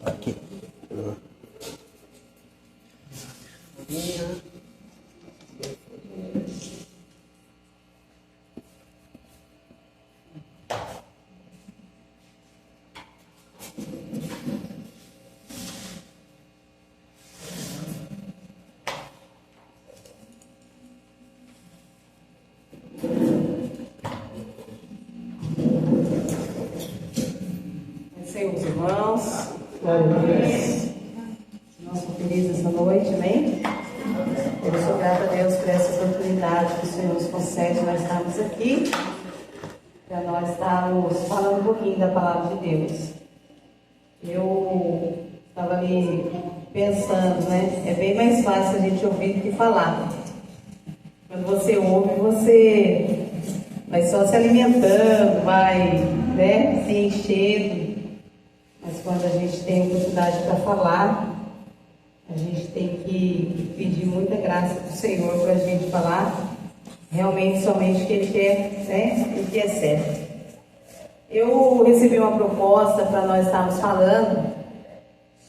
Aqui. Senhor, irmãos, glória a Deus. Nós somos felizes essa noite, amém? Eu sou grata a Deus por essa oportunidade que o Senhor nos concede. Nós estamos aqui para nós estarmos falando um pouquinho da palavra de Deus. Eu estava ali pensando, né? É bem mais fácil a gente ouvir do que falar. Quando você ouve, você vai só se alimentando, vai, né, se enchendo. Mas quando a gente tem oportunidade para falar, a gente tem que pedir muita graça do Senhor para a gente falar realmente somente o que Ele quer, né? O que é certo. Eu recebi uma proposta para nós estarmos falando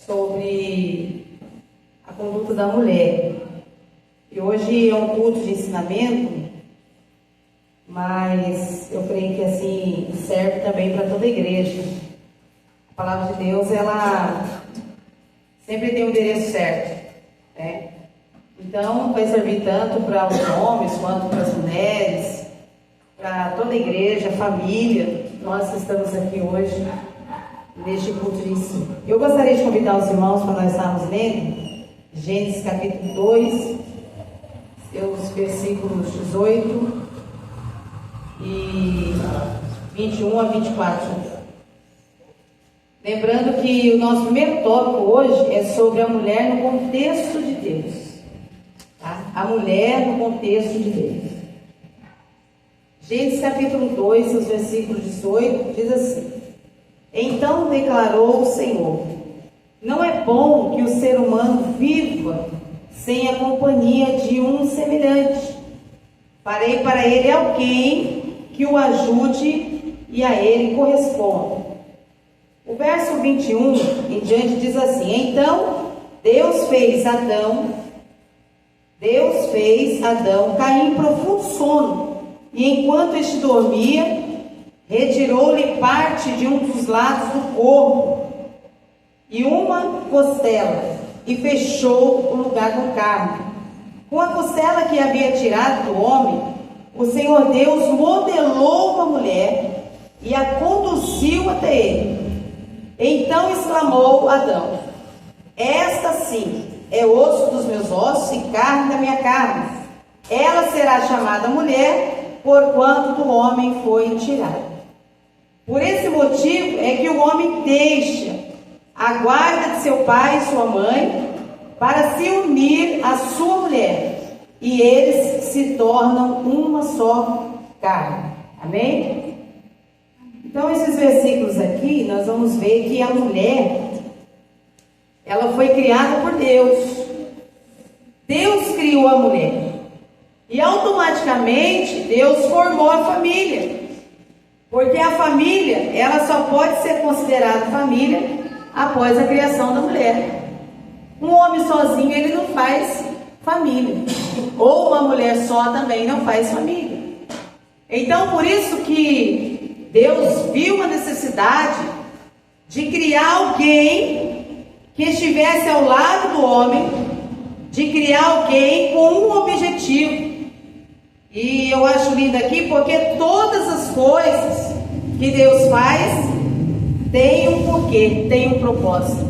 sobre a conduta da mulher. E hoje é um culto de ensinamento, mas eu creio que assim serve também para toda a igreja. A palavra de Deus, ela sempre tem o endereço certo, né? Então, vai servir tanto para os homens quanto para as mulheres, para toda a igreja, família. Nós que estamos aqui hoje, neste culto de ensino. Eu gostaria de convidar os irmãos para nós estarmos lendo Gênesis capítulo 2, seus versículos 18 e 21 a 24. Lembrando que o nosso primeiro tópico hoje é sobre a mulher no contexto de Deus. Tá? A mulher no contexto de Deus. Gênesis capítulo 2, os versículos 18, diz assim: Então declarou o Senhor: Não é bom que o ser humano viva sem a companhia de um semelhante. Farei para ele alguém que o ajude e a ele corresponda. O verso 21 em diante diz assim: Então Deus fez Adão cair em profundo sono, e enquanto este dormia, retirou-lhe parte de um dos lados do corpo e uma costela, e fechou o lugar do carne. Com a costela que havia tirado do homem, o Senhor Deus modelou uma mulher e a conduziu até ele. Então exclamou Adão: Esta sim é osso dos meus ossos e carne da minha carne. Ela será chamada mulher, porquanto do homem foi tirada. Por esse motivo é que o homem deixa a guarda de seu pai e sua mãe para se unir à sua mulher, e eles se tornam uma só carne. Amém? Então, esses versículos aqui, nós vamos ver que a mulher, ela foi criada por Deus. Deus criou a mulher. E automaticamente, Deus formou a família. Porque a família, ela só pode ser considerada família após a criação da mulher. Um homem sozinho, ele não faz família. Ou uma mulher só também não faz família. Então, por isso que Deus viu a necessidade de criar alguém que estivesse ao lado do homem, de criar alguém com um objetivo. E eu acho lindo aqui porque todas as coisas que Deus faz têm um porquê, têm um propósito.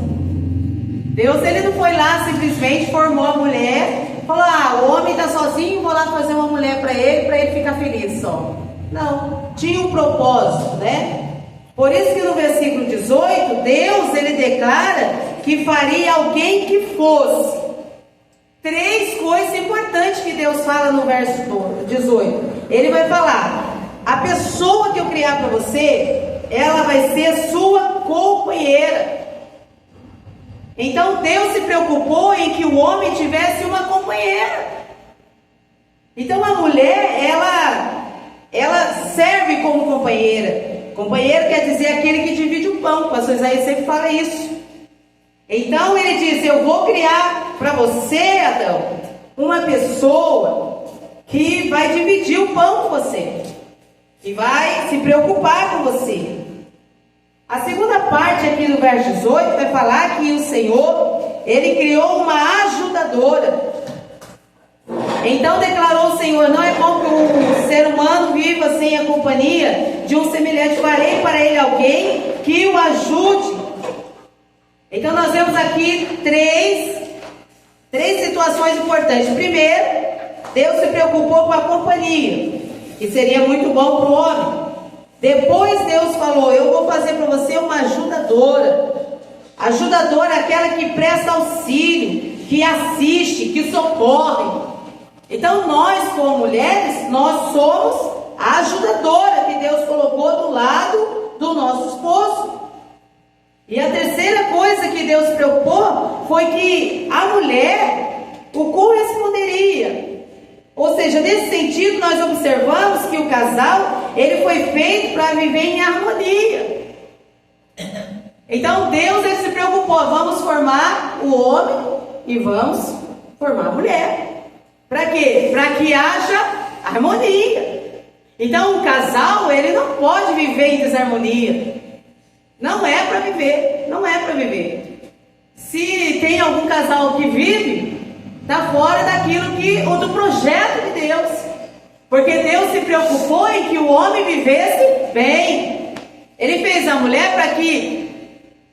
Deus, ele não foi lá simplesmente formou a mulher, falou: o homem está sozinho, vou lá fazer uma mulher para ele ficar feliz só. Não, tinha um propósito, né? Por isso que no versículo 18, Deus, ele declara que faria alguém que fosse. Três coisas importantes que Deus fala no verso 18. Ele vai falar: a pessoa que eu criar para você, ela vai ser sua companheira. Então Deus se preocupou em que o homem tivesse uma companheira. Então a mulher, ela serve como companheira. Companheiro quer dizer aquele que divide o pão. O pastor Isaías sempre fala isso. Então ele diz: eu vou criar para você, Adão, uma pessoa que vai dividir o pão com você, que vai se preocupar com você. A segunda parte aqui do verso 18 vai falar que o Senhor, ele criou uma ajudadora. Então declarou o Senhor: não é bom que o ser humano viva sem a companhia de um semelhante, farei para ele alguém que o ajude. Então nós vemos aqui três situações importantes. Primeiro, Deus se preocupou com a companhia, que seria muito bom para o homem. Depois Deus falou: eu vou fazer para você uma ajudadora. Ajudadora é aquela que presta auxílio, que assiste, que socorre. Então nós, como mulheres, nós somos a ajudadora que Deus colocou do lado do nosso esposo. E a terceira coisa que Deus se preocupou foi que a mulher o corresponderia. Ou seja, nesse sentido, nós observamos que o casal, ele foi feito para viver em harmonia. Então Deus, ele se preocupou: vamos formar o homem e vamos formar a mulher. Para quê? Para que haja harmonia. Então o casal, ele não pode viver em desarmonia. Não é para viver, não é para viver. Se tem algum casal que vive, está fora ou do projeto de Deus. Porque Deus se preocupou em que o homem vivesse bem. Ele fez a mulher para que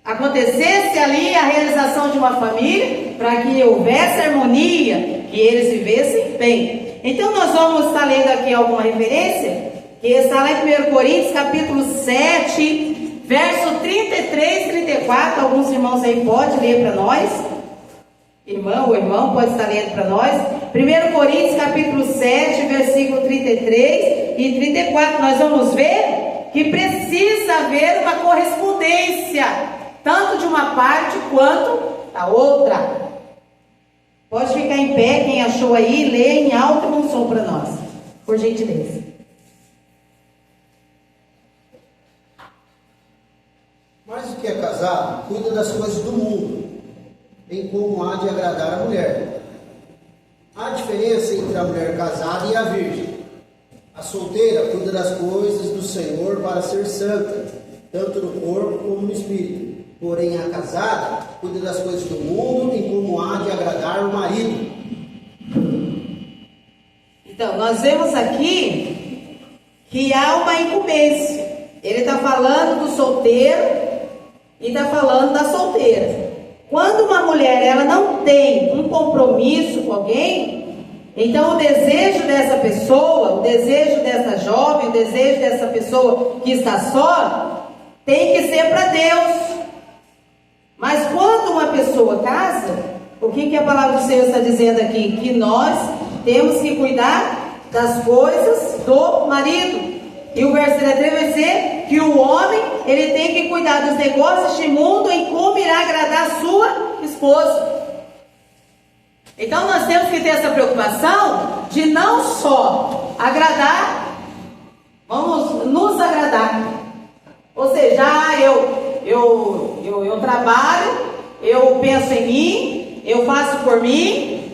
acontecesse ali a realização de uma família, para que houvesse harmonia, que eles vivessem bem. Então nós vamos estar lendo aqui alguma referência, que está lá em 1 Coríntios capítulo 7, verso 33 e 34, alguns irmãos aí podem ler para nós. Irmão ou irmão pode estar lendo para nós. 1 Coríntios capítulo 7, versículo 33 e 34. Nós vamos ver que precisa haver uma correspondência, tanto de uma parte quanto da outra. Pode ficar em pé, quem achou aí, lê em alto e bom som para nós, por gentileza. Mas o que é casado cuida das coisas do mundo, em como há de agradar a mulher. Há diferença entre a mulher casada e a virgem. A solteira cuida das coisas do Senhor para ser santa, tanto no corpo como no espírito. Porém, a casada cuida das coisas do mundo, em como há de agradar o marido. Então, nós vemos aqui que há uma incumbência. Ele está falando do solteiro e está falando da solteira. Quando uma mulher, ela não tem um compromisso com alguém, então o desejo dessa pessoa, o desejo dessa jovem, o desejo dessa pessoa que está só, tem que ser para Deus. Mas quando uma pessoa casa, o que a palavra do Senhor está dizendo aqui? Que nós temos que cuidar das coisas do marido. E o verso 33 vai dizer que o homem, ele tem que cuidar dos negócios deste mundo, em como irá agradar a sua esposa. Então nós temos que ter essa preocupação de não só agradar, vamos nos agradar. Ou seja, eu trabalho, eu penso em mim, eu faço por mim,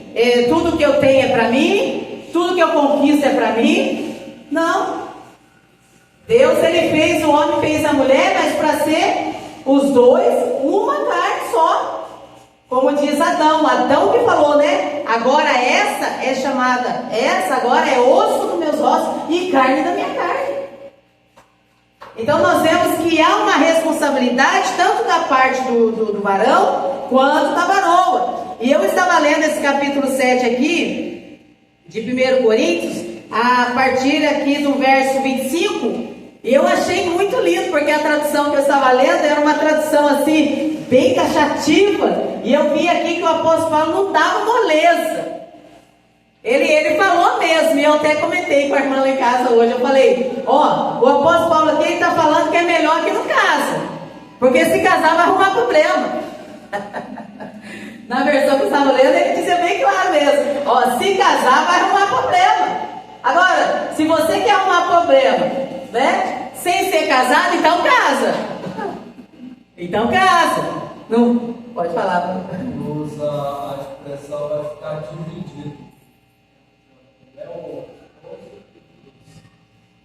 tudo que eu tenho é para mim, tudo que eu conquisto é para mim. Não. Deus, ele fez o homem, fez a mulher, mas para ser os dois uma carne só. Como diz Adão que falou, né? Agora essa agora é osso dos meus ossos e carne da minha carne. Então nós vemos que há uma responsabilidade tanto da parte do varão quanto da varoa. E eu estava lendo esse capítulo 7 aqui, de 1 Coríntios, a partir aqui do verso 25, e eu achei muito lindo, porque a tradução que eu estava lendo era uma tradução assim, bem taxativa, e eu vi aqui que o apóstolo Paulo não dava moleza. Ele falou mesmo, e eu até comentei com a irmã lá em casa hoje, eu falei, o apóstolo Paulo aqui está falando que é melhor que não casa, porque se casar vai arrumar problema. Na versão que eu estava lendo, ele dizia bem claro mesmo, se casar vai arrumar problema. Agora, se você quer arrumar problema, né, sem ser casado, então casa. Então casa. Não, pode falar. Usa a expressão vai ficar dividido.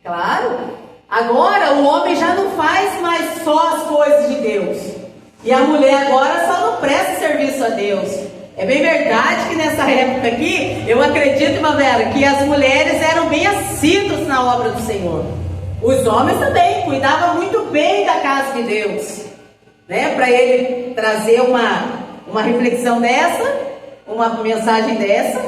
Claro. Agora o homem já não faz mais só as coisas de Deus. E a mulher agora só não presta serviço a Deus. É bem verdade que nessa época aqui, eu acredito, Mavera, que as mulheres eram bem assíduas na obra do Senhor. Os homens também cuidavam muito bem da casa de Deus, né? Para ele trazer uma reflexão dessa, uma mensagem dessa,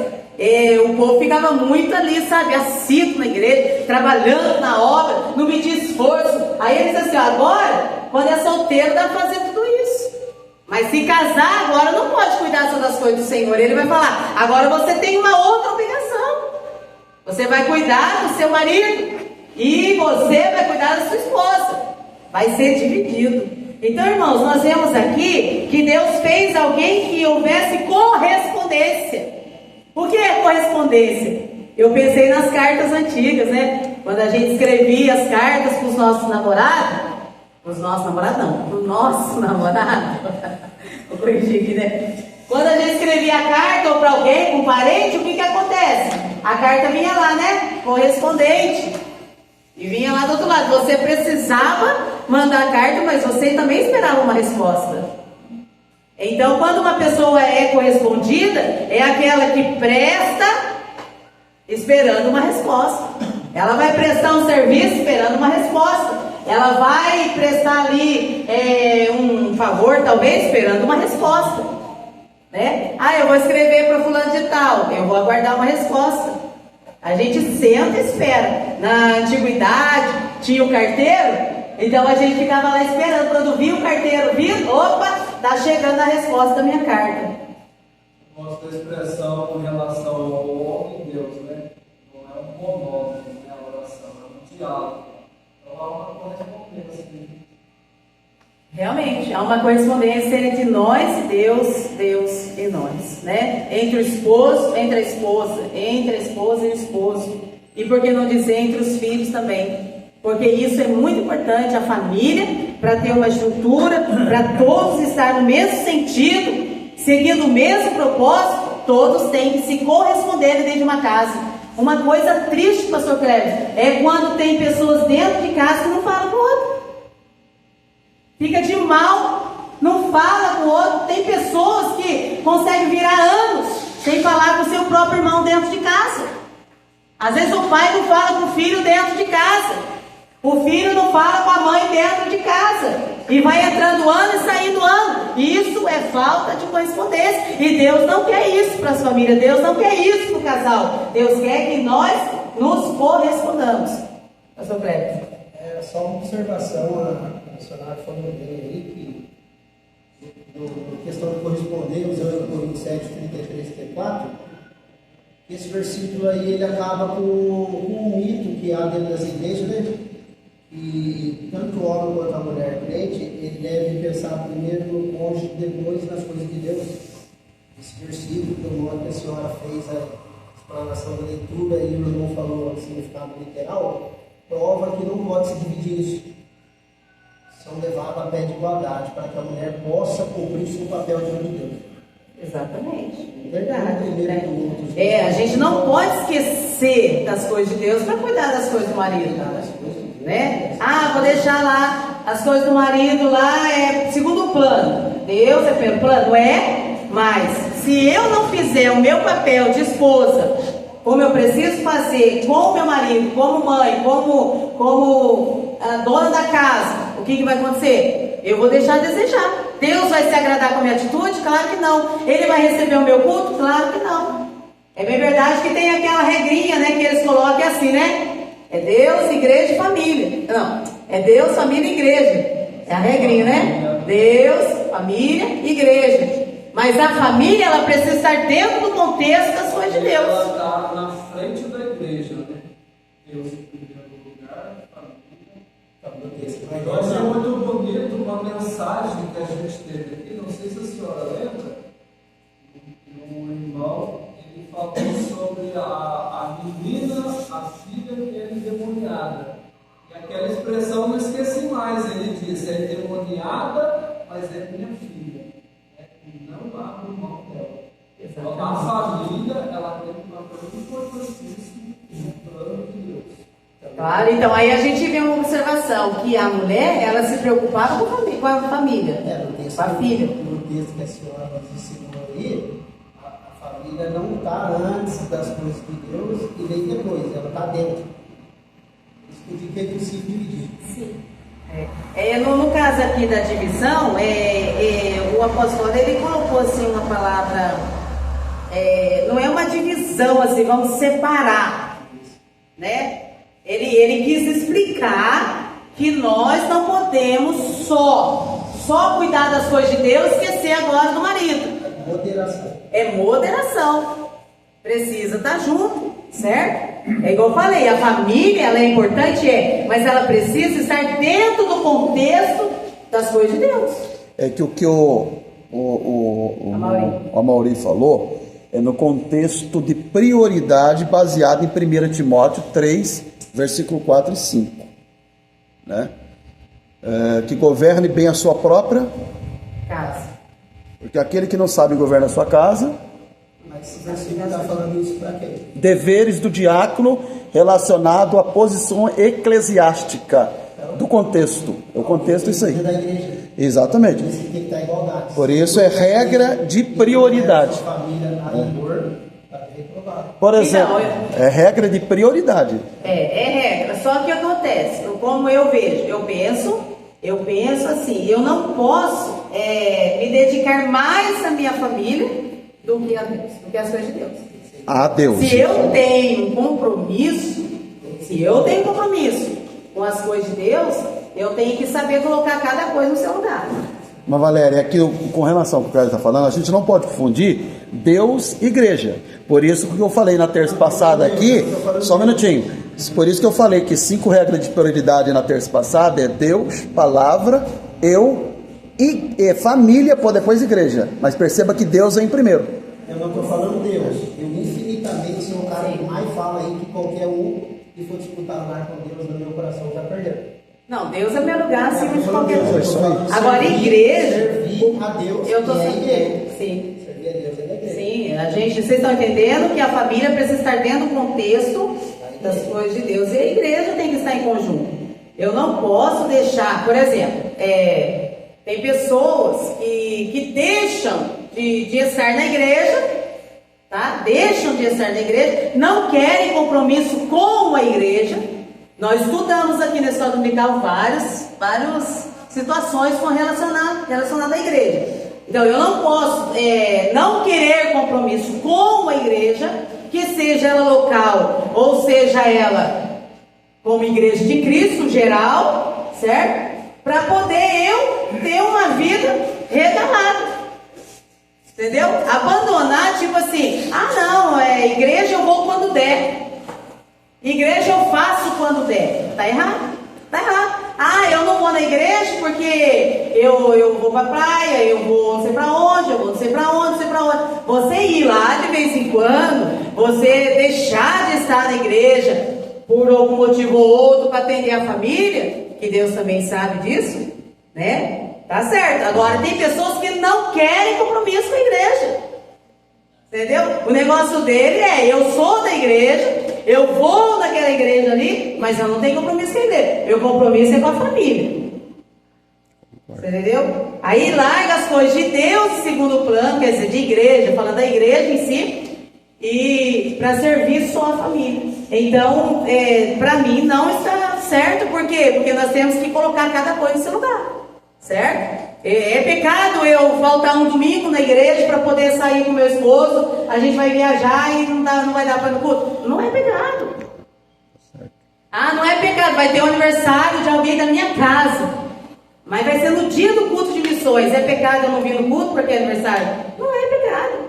o povo ficava muito ali, sabe, assíduo na igreja, trabalhando na obra, não media esforço. Aí ele diz assim, ó, agora, quando é solteiro, dá pra fazer tudo isso. Mas se casar, agora não pode cuidar só das coisas do Senhor. Ele vai falar, agora você tem uma outra obrigação. Você vai cuidar do seu marido e você vai cuidar da sua esposa. Vai ser dividido. Então, irmãos, nós vemos aqui que Deus fez alguém que houvesse correspondência. O que é correspondência? Eu pensei nas cartas antigas, né? Quando a gente escrevia as cartas para os nossos namorados. Para os nossos namorados não, para o nosso namorado. Vou corrigir aqui, né? Quando a gente escrevia a carta ou para alguém, para um parente, o que acontece? A carta vinha lá, né? Correspondente. E vinha lá do outro lado. Você precisava mandar a carta, mas você também esperava uma resposta. Então, quando uma pessoa é correspondida, é aquela que presta esperando uma resposta. Ela vai prestar um serviço esperando uma resposta. Ela vai prestar ali um favor, talvez, esperando uma resposta, né? Eu vou escrever para fulano de tal, eu vou aguardar uma resposta. A gente senta e espera. Na antiguidade, tinha o carteiro, então a gente ficava lá esperando. Quando via o carteiro vindo, opa, está chegando a resposta da minha carta. Gosto da expressão em relação ao homem e Deus, né? Não é um monólogo, né? A oração, é um diálogo. Então há uma correspondência. Realmente, há uma correspondência entre nós e Deus, Deus e nós, né? Entre o esposo, entre a esposa e o esposo. E por que não dizer entre os filhos também? Porque isso é muito importante, a família, para ter uma estrutura, para todos estar no mesmo sentido, seguindo o mesmo propósito, todos têm que se corresponder dentro de uma casa. Uma coisa triste, pastor Cleves, é quando tem pessoas dentro de casa que não falam com o outro. Fica de mal, não fala com o outro. Tem pessoas que conseguem virar anos sem falar com o seu próprio irmão dentro de casa. Às vezes o pai não fala com o filho dentro de casa. O filho não fala com a mãe dentro de casa. E vai entrando ano e saindo ano. Isso é falta de correspondência. E Deus não quer isso para as famílias. Deus não quer isso para o casal. Deus quer que nós nos correspondamos. Pastor Cleber. Só uma observação, a missionária falou bem aí, que na questão de corresponder, usando o 27, 33, 34, esse versículo aí, ele acaba com um mito que há dentro das igrejas, né? E tanto o homem quanto a mulher crente, ele deve pensar primeiro no cônjuge, depois nas coisas de Deus. Esse versículo, do modo que a senhora fez a explanação da leitura e o irmão falou o significado literal, prova que não pode se dividir isso. São levados a pé de igualdade para que a mulher possa cumprir seu papel diante de Deus. Exatamente, verdade. A gente não pode esquecer das coisas de Deus para cuidar das coisas do marido, né? Vou deixar lá as coisas do marido lá, é segundo plano. Deus é primeiro plano, mas se eu não fizer o meu papel de esposa, como eu preciso fazer com o meu marido, como mãe, como a dona da casa, o que vai acontecer? Eu vou deixar a desejar. Deus vai se agradar com a minha atitude? Claro que não. Ele vai receber o meu culto? Claro que não. É bem verdade que tem aquela regrinha, né, que eles colocam assim, né? É Deus, igreja e família. Não, é Deus, família e igreja. É a regrinha, né? Deus, família e igreja. Mas a família, ela precisa estar dentro do contexto das coisas de Deus. Ela está na frente da igreja, né? Deus em primeiro lugar, família. Mas é muito bonito uma mensagem que a gente teve aqui, não sei se a senhora lembra, um irmão, ele falou sobre a menina, a filha que é endemoniada. E aquela expressão não esqueci mais, ele disse, é endemoniada, mas é minha filha. Claro, então aí a gente vê uma observação, que a mulher, ela se preocupava com a família, No texto, com a filha. no texto que a senhora nos ensinou aí, a família não está antes das coisas de Deus e nem depois, ela está dentro. Isso que eu digo que é possível dividir. Sim. No caso aqui da divisão, o apóstolo ele colocou assim uma palavra, não é uma divisão assim, vamos separar, né? Ele quis explicar que nós não podemos só cuidar das coisas de Deus e esquecer agora do marido. Moderação. É moderação. Precisa estar junto, certo? É igual eu falei, a família ela é importante, mas ela precisa estar dentro do contexto das coisas de Deus. É que o que o Amaury falou é no contexto de prioridade baseado em 1 Timóteo 3, versículo 4 e 5. Né? Que governe bem a sua própria Casa. Porque aquele que não sabe governa a sua casa. Mas esse versículo está falando isso para quem? Deveres do diácono relacionado à posição eclesiástica do contexto. O contexto é isso aí. Da igreja. Exatamente. Isso tem que estar igualdade. Por isso é regra de prioridade. Se a família a rigor, está reprovado. Por exemplo, é regra de prioridade. É regra. Só que acontece, como eu vejo, eu penso assim, eu não posso me dedicar mais à minha família do que a Deus, do que as coisas de Deus. A Deus. Se eu tenho compromisso com as coisas de Deus, eu tenho que saber colocar cada coisa no seu lugar. Mas Valéria, aqui com relação ao que o cara está falando, a gente não pode confundir Deus e igreja. Por isso que eu falei na terça passada aqui, só um minutinho. Por isso que eu falei que 5 regras de prioridade na terça passada é Deus, palavra, eu e família, pô, depois igreja. Mas perceba que Deus é em primeiro. Eu não estou falando Deus. Eu infinitamente sou o cara que mais fala aí que qualquer um que for disputar lá com Deus no meu coração já perdeu. Não, Deus é meu lugar acima de qualquer Deus, coisa. isso aí. Agora, igreja. Servir a Deus. Eu estou e a sabendo. igreja. Sim. Servir a Deus é da igreja. Sim, vocês estão entendendo que a família precisa estar dentro do contexto das coisas de Deus. E a igreja tem que estar em conjunto. Eu não posso deixar, por exemplo, tem pessoas que deixam de estar na igreja, tá? Deixam de estar na igreja, não querem compromisso com a igreja. Nós estudamos aqui na Escola Dominical várias situações relacionadas à igreja. Então eu não posso não querer compromisso com a igreja, que seja ela local ou seja ela como igreja de Cristo geral, certo? Para poder eu ter uma vida regalada. Entendeu? Abandonar, tipo assim, igreja eu vou quando der. Igreja eu faço quando der. Tá errado? Tá errado. Eu não vou na igreja porque eu vou pra praia, eu vou não sei pra onde, eu vou não sei pra onde, não sei pra onde. Você ir lá de vez em quando, você deixar de estar na igreja por algum motivo ou outro para atender a família, que Deus também sabe disso, né? Tá certo. Agora tem pessoas que não querem compromisso com a igreja. Entendeu? O negócio dele eu sou da igreja, eu vou naquela igreja ali, mas eu não tenho compromisso com a igreja. Meu compromisso é com a família. Você entendeu? Aí larga as coisas de Deus em segundo plano, quer dizer, de igreja, falando da igreja em si, e para servir só a família. Então, para mim não está certo, por quê? Porque nós temos que colocar cada coisa no seu lugar, certo? É pecado eu faltar um domingo na igreja para poder sair com meu esposo, a gente vai viajar e não vai dar para ir no culto. Não é pecado. Não é pecado, vai ter o aniversário de alguém da minha casa, mas vai ser no dia do culto de missões. É pecado eu não vir no culto porque é aniversário? Não é pecado.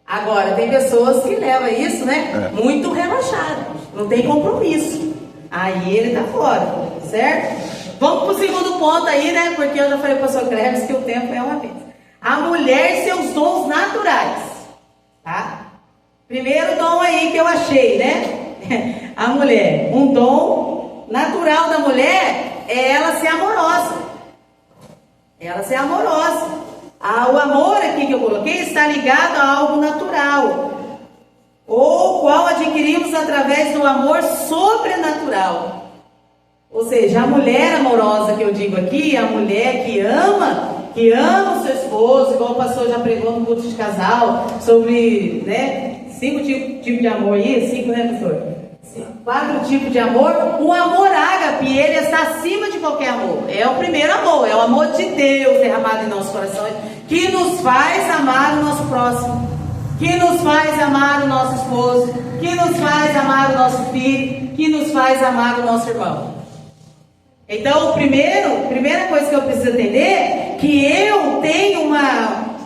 Agora, tem pessoas que levam isso, né? Muito relaxado, não tem compromisso. Aí ele tá fora, certo? Vamos pro segundo ponto aí, né? Porque eu já falei para o pastor Cleves que o tempo é uma vez. A mulher e seus dons naturais, tá? Primeiro dom aí que eu achei, né? A mulher, um dom natural da mulher é ela ser amorosa. Ela ser amorosa. O amor aqui que eu coloquei está ligado a algo natural. ou qual adquirimos através do amor sobrenatural. Ou seja, a mulher amorosa que eu digo aqui, a mulher que ama o seu esposo, igual o pastor já pregou no culto de casal, sobre, né, 5 tipos de amor aí, 5, né, pastor? 4 tipos de amor. O amor ágape, ele está acima de qualquer amor. É o primeiro amor, é o amor de Deus derramado em nossos corações, que nos faz amar o nosso próximo, que nos faz amar o nosso esposo, que nos faz amar o nosso filho, que nos faz amar o nosso irmão. Então, a primeira coisa que eu preciso entender, que eu tenho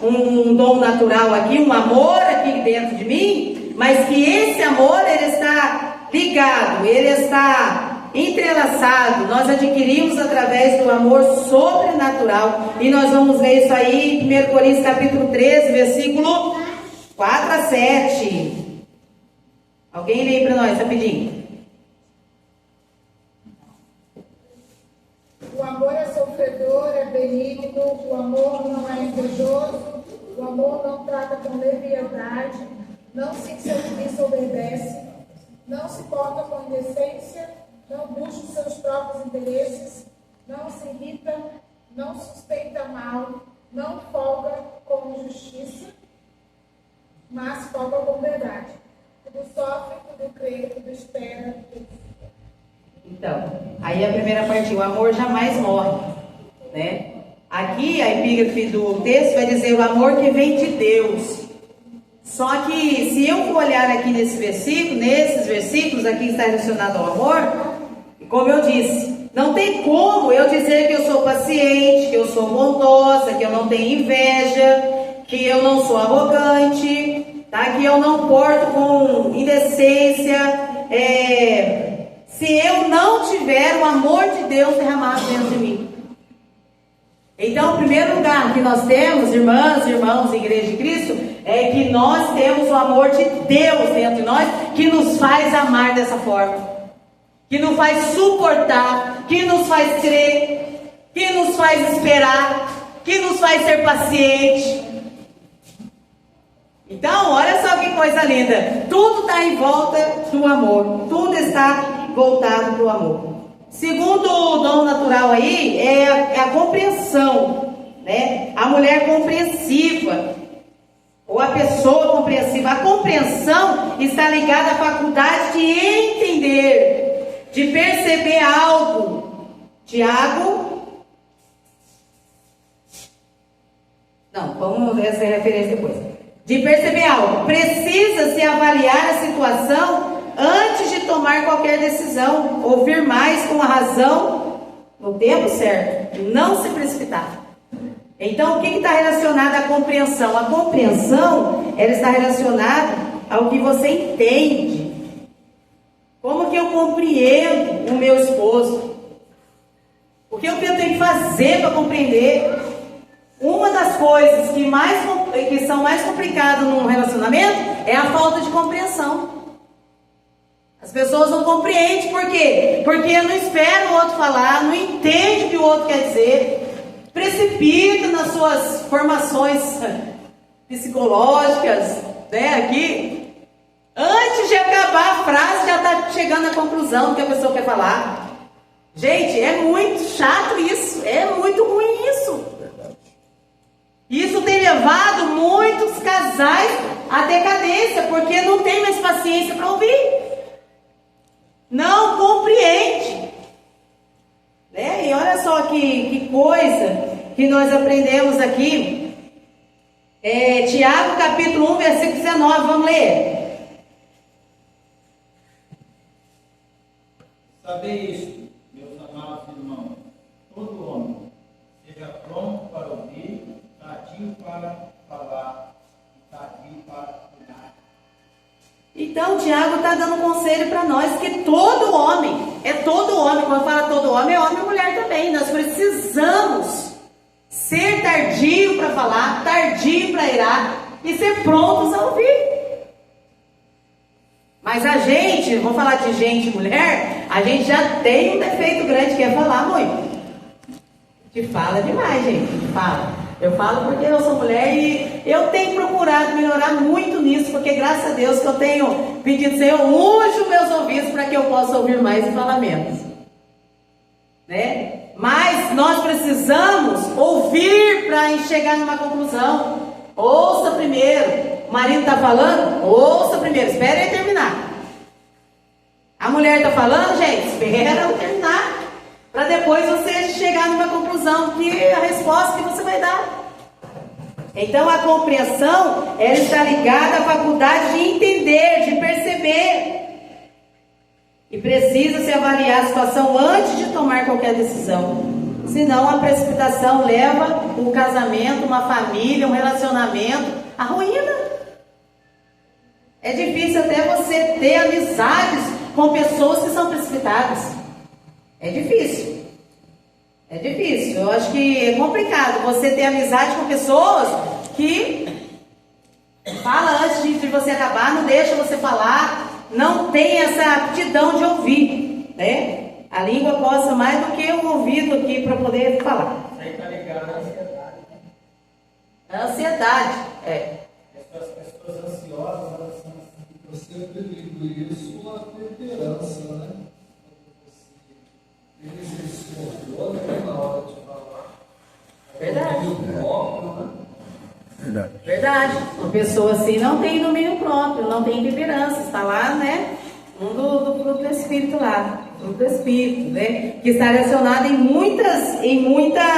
um dom natural aqui, um amor aqui dentro de mim, mas que esse amor, ele está ligado, ele está entrelaçado, nós adquirimos através do amor sobrenatural, e nós vamos ler isso aí em 1 Coríntios capítulo 13, versículo 4 a 7. Alguém lê para nós, rapidinho. O amor é sofredor, é benigno, o amor não é invejoso, o amor não trata com leviandade, não se ensoberbece, não se porta com indecência, não busca os seus próprios interesses, não se irrita, não suspeita mal, não folga com justiça, mas folga com verdade. Tudo sofre, tudo crê, tudo espera, tudo. Então, aí a primeira parte, o amor jamais morre, né? Aqui a epígrafe do texto vai dizer o amor que vem de Deus. Só que se eu for olhar aqui nesses versículos aqui está relacionado ao amor, como eu disse, não tem como eu dizer que eu sou paciente, que eu sou bondosa, que eu não tenho inveja, que eu não sou arrogante, tá? Que eu não porto com indecência, se eu não tiver o amor de Deus derramado dentro de mim. Então, o primeiro lugar que nós temos, irmãs, irmãos, Igreja de Cristo, é que nós temos o amor de Deus dentro de nós, que nos faz amar dessa forma, que nos faz suportar, que nos faz crer, que nos faz esperar, que nos faz ser paciente. Então, olha só que coisa linda, tudo está em volta do amor, tudo está voltado para o amor. Segundo o dom natural aí, é a compreensão, né? A mulher compreensiva, ou a pessoa compreensiva. A compreensão está ligada à faculdade de entender, de perceber algo. Tiago, não, vamos ver essa referência depois. De perceber algo. Precisa-se avaliar a situação antes de tomar qualquer decisão, ouvir mais com a razão no tempo certo, não se precipitar. Então, o que está relacionado à compreensão? A compreensão, ela está relacionada ao que você entende. Como que eu compreendo o meu esposo? O que eu tenho que fazer para compreender? Uma das coisas que são mais complicadas num relacionamento é a falta de compreensão. As pessoas não compreendem, por quê? Porque não espera o outro falar, não entende o que o outro quer dizer, precipita nas suas formações psicológicas, né, aqui. Antes de acabar a frase, já está chegando à conclusão do que a pessoa quer falar. Gente, é muito chato isso, é muito ruim isso. Isso tem levado muitos casais à decadência, porque não tem mais paciência para ouvir. Não compreende, né? E olha só que coisa que nós aprendemos aqui. Tiago capítulo 1, versículo 19, vamos ler. Sabei isto, meus amados irmãos, todo homem seja pronto para ouvir, tardio para falar, tardio para opinar. Então, Tiago está dando um conselho para nós, que todo homem, quando fala todo homem, é homem e mulher também. Nós precisamos ser tardio para falar, tardio para irar e ser prontos a ouvir. Mas a gente, vou falar de gente e mulher, a gente já tem um defeito grande que é falar muito. Te fala demais, gente, te fala. Eu falo porque eu sou mulher e eu tenho procurado melhorar muito nisso, porque graças a Deus que eu tenho pedido, Senhor, unge os meus ouvidos para que eu possa ouvir mais os falamentos, né? Mas nós precisamos ouvir para chegar numa conclusão. Ouça primeiro. O marido está falando? Ouça primeiro, espera ele terminar. A mulher está falando, gente? Espera ela terminar, para depois você chegar numa conclusão, que é a resposta que você vai dar. Então a compreensão, ela está ligada à faculdade de entender, de perceber. E precisa se avaliar a situação antes de tomar qualquer decisão. Senão a precipitação leva um casamento, uma família, um relacionamento à ruína. É difícil até você ter amizades com pessoas que são precipitadas. É difícil. É difícil. Eu acho que é complicado você ter amizade com pessoas que fala antes de você acabar, não deixa você falar, não tem essa aptidão de ouvir, né? A língua coça mais do que o ouvido aqui para poder falar. Isso aí está ligado à ansiedade. A ansiedade, As pessoas ansiosas, elas são assim. Eu sempre digo isso, a temperança, né? Você tem esse controle na hora de falar. Verdade. O próprio, né? Verdade. Verdade. Uma pessoa assim não tem domínio próprio, não tem temperança, está lá, né? Um do fruto do Espírito lá, fruto do Espírito, né? Que está relacionado em muitos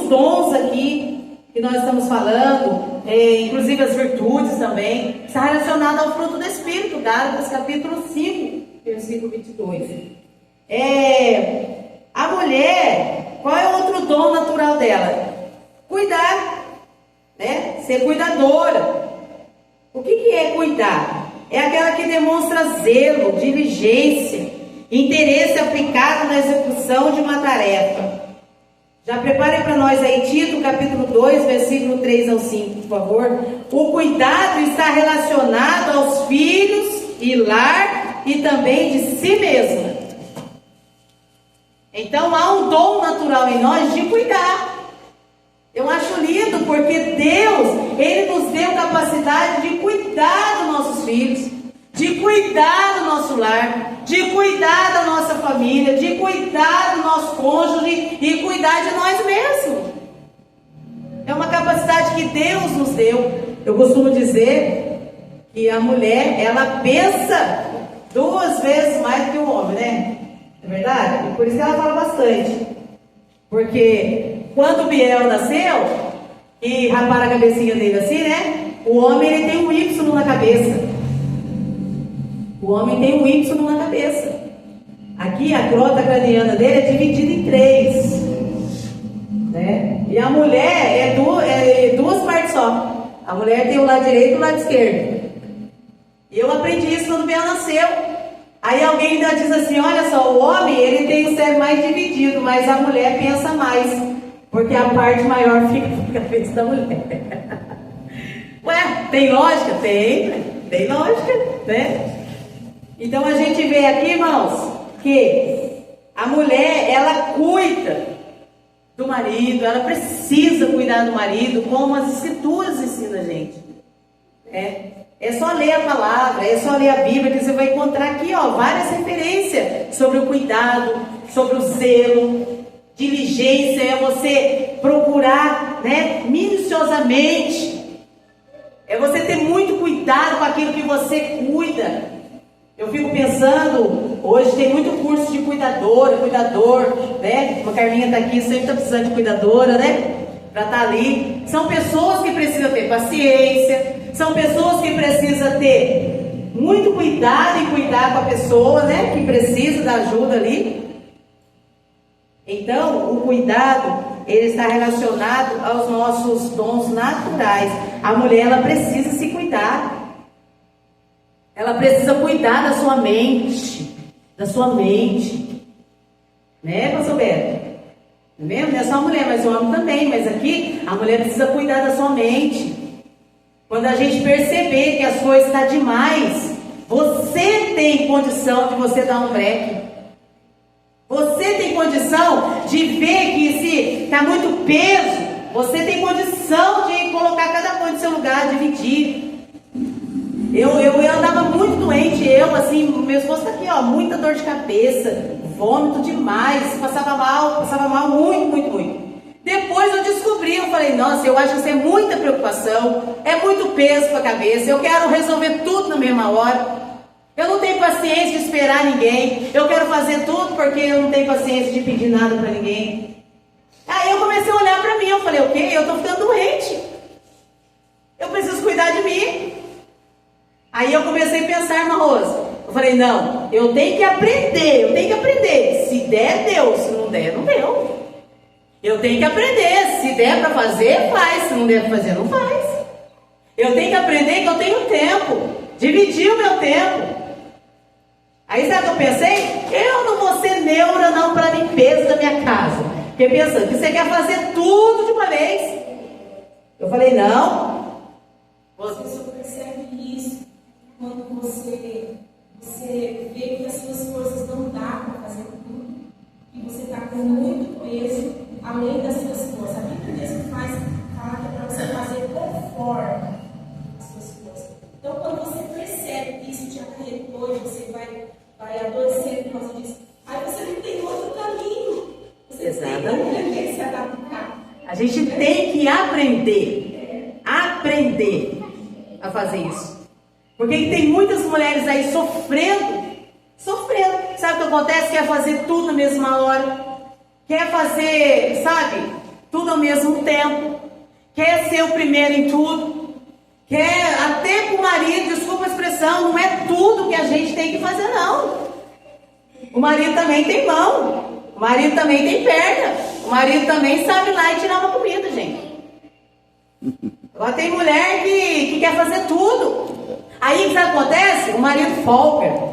dons aqui que nós estamos falando, inclusive as virtudes também, está relacionado ao fruto do Espírito, Gálatas capítulo 5, versículo 22. A mulher, qual é o outro dom natural dela? Cuidar, né? Ser cuidadora. O que é cuidar? É aquela que demonstra zelo, diligência, interesse aplicado na execução de uma tarefa. Já preparem para nós aí Tito, capítulo 2, versículo 3 ao 5, por favor. O cuidado está relacionado aos filhos e lar e também de si mesma. Então há um dom natural em nós de cuidar. Eu acho lindo porque Deus, Ele nos deu capacidade de cuidar dos nossos filhos, de cuidar do nosso lar, de cuidar da nossa família, de cuidar do nosso cônjuge e cuidar de nós mesmos. É uma capacidade que Deus nos deu. Eu costumo dizer que a mulher, ela pensa 2 vezes mais do que o homem, né? É verdade? E por isso que ela fala bastante. Porque quando o Biel nasceu, e raparam a cabecinha dele assim, né? O homem, ele tem um Y na cabeça. O homem tem um Y na cabeça. Aqui a crota craniana dele é dividida em 3, né? E a mulher é 2 partes só. A mulher tem o lado direito e o lado esquerdo. E eu aprendi isso quando o Biel nasceu. Aí alguém ainda diz assim, olha só, o homem, ele tem o cérebro mais dividido, mas a mulher pensa mais, porque a parte maior fica na cabeça da mulher. Ué, tem lógica? Tem lógica, né? Então a gente vê aqui, irmãos, que a mulher, ela cuida do marido, ela precisa cuidar do marido, como as escrituras ensinam a gente. É só ler a palavra, é só ler a Bíblia, que você vai encontrar aqui, ó, várias referências sobre o cuidado, sobre o zelo, diligência, é você procurar, né, minuciosamente, é você ter muito cuidado com aquilo que você cuida. Eu fico pensando, hoje tem muito curso de cuidadora, cuidador, né? A Carminha está aqui, sempre está precisando de cuidadora, né? Para estar ali. São pessoas que precisam ter paciência, são pessoas que precisam ter muito cuidado em cuidar com a pessoa, né? Que precisa da ajuda ali. Então, o cuidado, ele está relacionado aos nossos dons naturais. A mulher, ela precisa se cuidar. Ela precisa cuidar da sua mente. Né, pastor Beto? Não é só a mulher, mas o homem também. Mas aqui, a mulher precisa cuidar da sua mente. Quando a gente perceber que as coisas estão demais, você tem condição de você dar um break. Você tem condição de ver que se está muito peso, Você tem condição de colocar cada coisa no seu lugar, dividir. Eu andava muito doente, assim, meu esposo tá aqui, ó, muita dor de cabeça, vômito demais, passava mal muito. Depois eu descobri, eu falei, nossa, eu acho que isso é muita preocupação, é muito peso para a cabeça, eu quero resolver tudo na mesma hora. Eu não tenho paciência de esperar ninguém, eu quero fazer tudo porque eu não tenho paciência de pedir nada para ninguém. Aí eu comecei a olhar para mim, eu falei, o quê? Eu tô ficando doente, eu preciso cuidar de mim. Aí eu comecei a pensar, irmã Rosa, eu falei, não, eu tenho que aprender, se der, deu, se não der, não deu. Eu tenho que aprender, se der para fazer, faz, se não der para fazer, não faz. Eu tenho que aprender que eu tenho tempo, dividir o meu tempo. Aí sabe o que eu pensei? Eu não vou ser neura não para limpeza da minha casa. Porque pensando que você quer fazer tudo de uma vez. Eu falei, não. Você só percebe isso quando você vê que as suas forças não dá para fazer tudo. E você está com muito peso além das suas forças. A Bíblia mesmo fala que é para você fazer conforme as suas forças. Então, quando você percebe que isso te acarretou e você vai adoecendo por causa disso, aí você não tem outro caminho. Você Exatamente. tem que se adaptar. A gente tem que aprender a fazer isso. Porque tem muitas mulheres aí sofrendo. Sabe o que acontece? Quer fazer tudo na mesma hora. Quer fazer, sabe, tudo ao mesmo tempo. Quer ser o primeiro em tudo. Quer até com o marido, desculpa a expressão, não é tudo que a gente tem que fazer, não. O marido também tem mão. O marido também tem perna. O marido também sabe ir lá e tirar uma comida, gente. Agora tem mulher que quer fazer tudo. Aí o que acontece? O marido folga.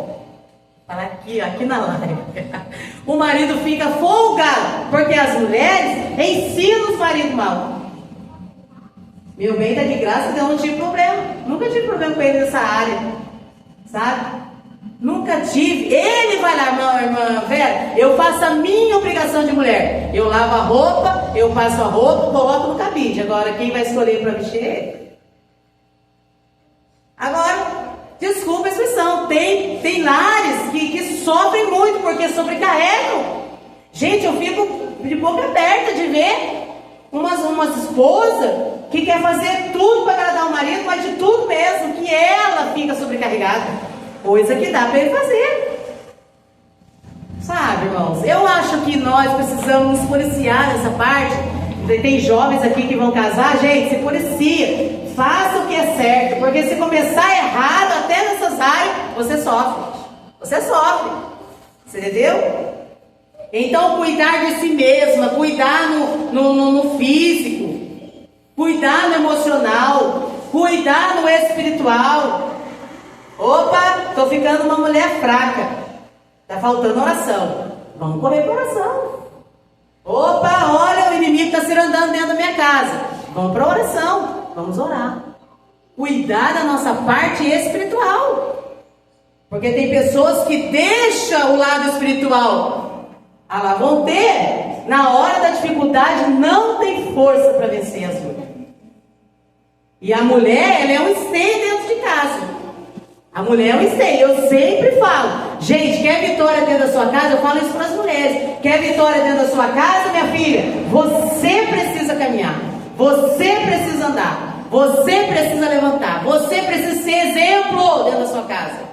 Fala aqui na live. O marido fica folgado, porque as mulheres ensinam os maridos mal. Meu bem tá de graça, então eu não tive problema. Nunca tive problema com ele nessa área. Sabe? Nunca tive. Ele vai lá, irmã Vera, eu faço a minha obrigação de mulher. Eu lavo a roupa, eu passo a roupa, coloco no cabide. Agora quem vai escolher para vestir é ele. Agora, desculpa a expressão, tem lares que sofrem muito porque sobrecarregam. Gente, eu fico de boca aberta de ver umas esposas que quer fazer tudo para agradar o marido, mas de tudo mesmo, que ela fica sobrecarregada. Coisa que dá para ele fazer. Sabe, irmãos? Eu acho que nós precisamos nos policiar nessa parte. Tem jovens aqui que vão casar, gente, se policia. Faça o que é certo, porque se começar errado até nessas áreas, você sofre. Você sofre. Você entendeu? Então, cuidar de si mesma, cuidar no físico, cuidar no emocional, cuidar no espiritual. Opa, estou ficando uma mulher fraca. Está faltando oração. Vamos correr para oração. Opa, olha, o inimigo está se andando dentro da minha casa. Vamos para oração. Vamos orar. Cuidar da nossa parte espiritual. Porque tem pessoas que deixam o lado espiritual. Elas vão ter, na hora da dificuldade, não tem força para vencer as lutas. E a mulher, ela é um esteio dentro de casa. A mulher é um esteio. Eu sempre falo, gente, quer vitória dentro da sua casa? Eu falo isso para as mulheres. Quer vitória dentro da sua casa, minha filha? Você precisa caminhar. Você precisa andar. Você precisa levantar. Você precisa ser exemplo dentro da sua casa.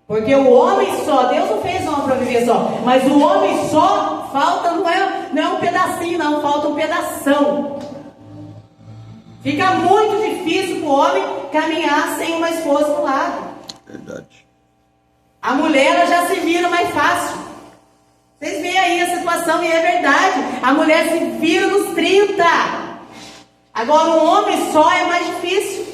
Porque o homem só, Deus não fez homem para viver só, mas o homem só, falta, não é um pedacinho não, falta um pedação. Fica muito difícil para o homem caminhar sem uma esposa do lado. Verdade. A mulher, ela já se vira mais fácil. Vocês veem aí a situação, e é verdade. A mulher se vira nos 30. Agora, um homem só é mais difícil.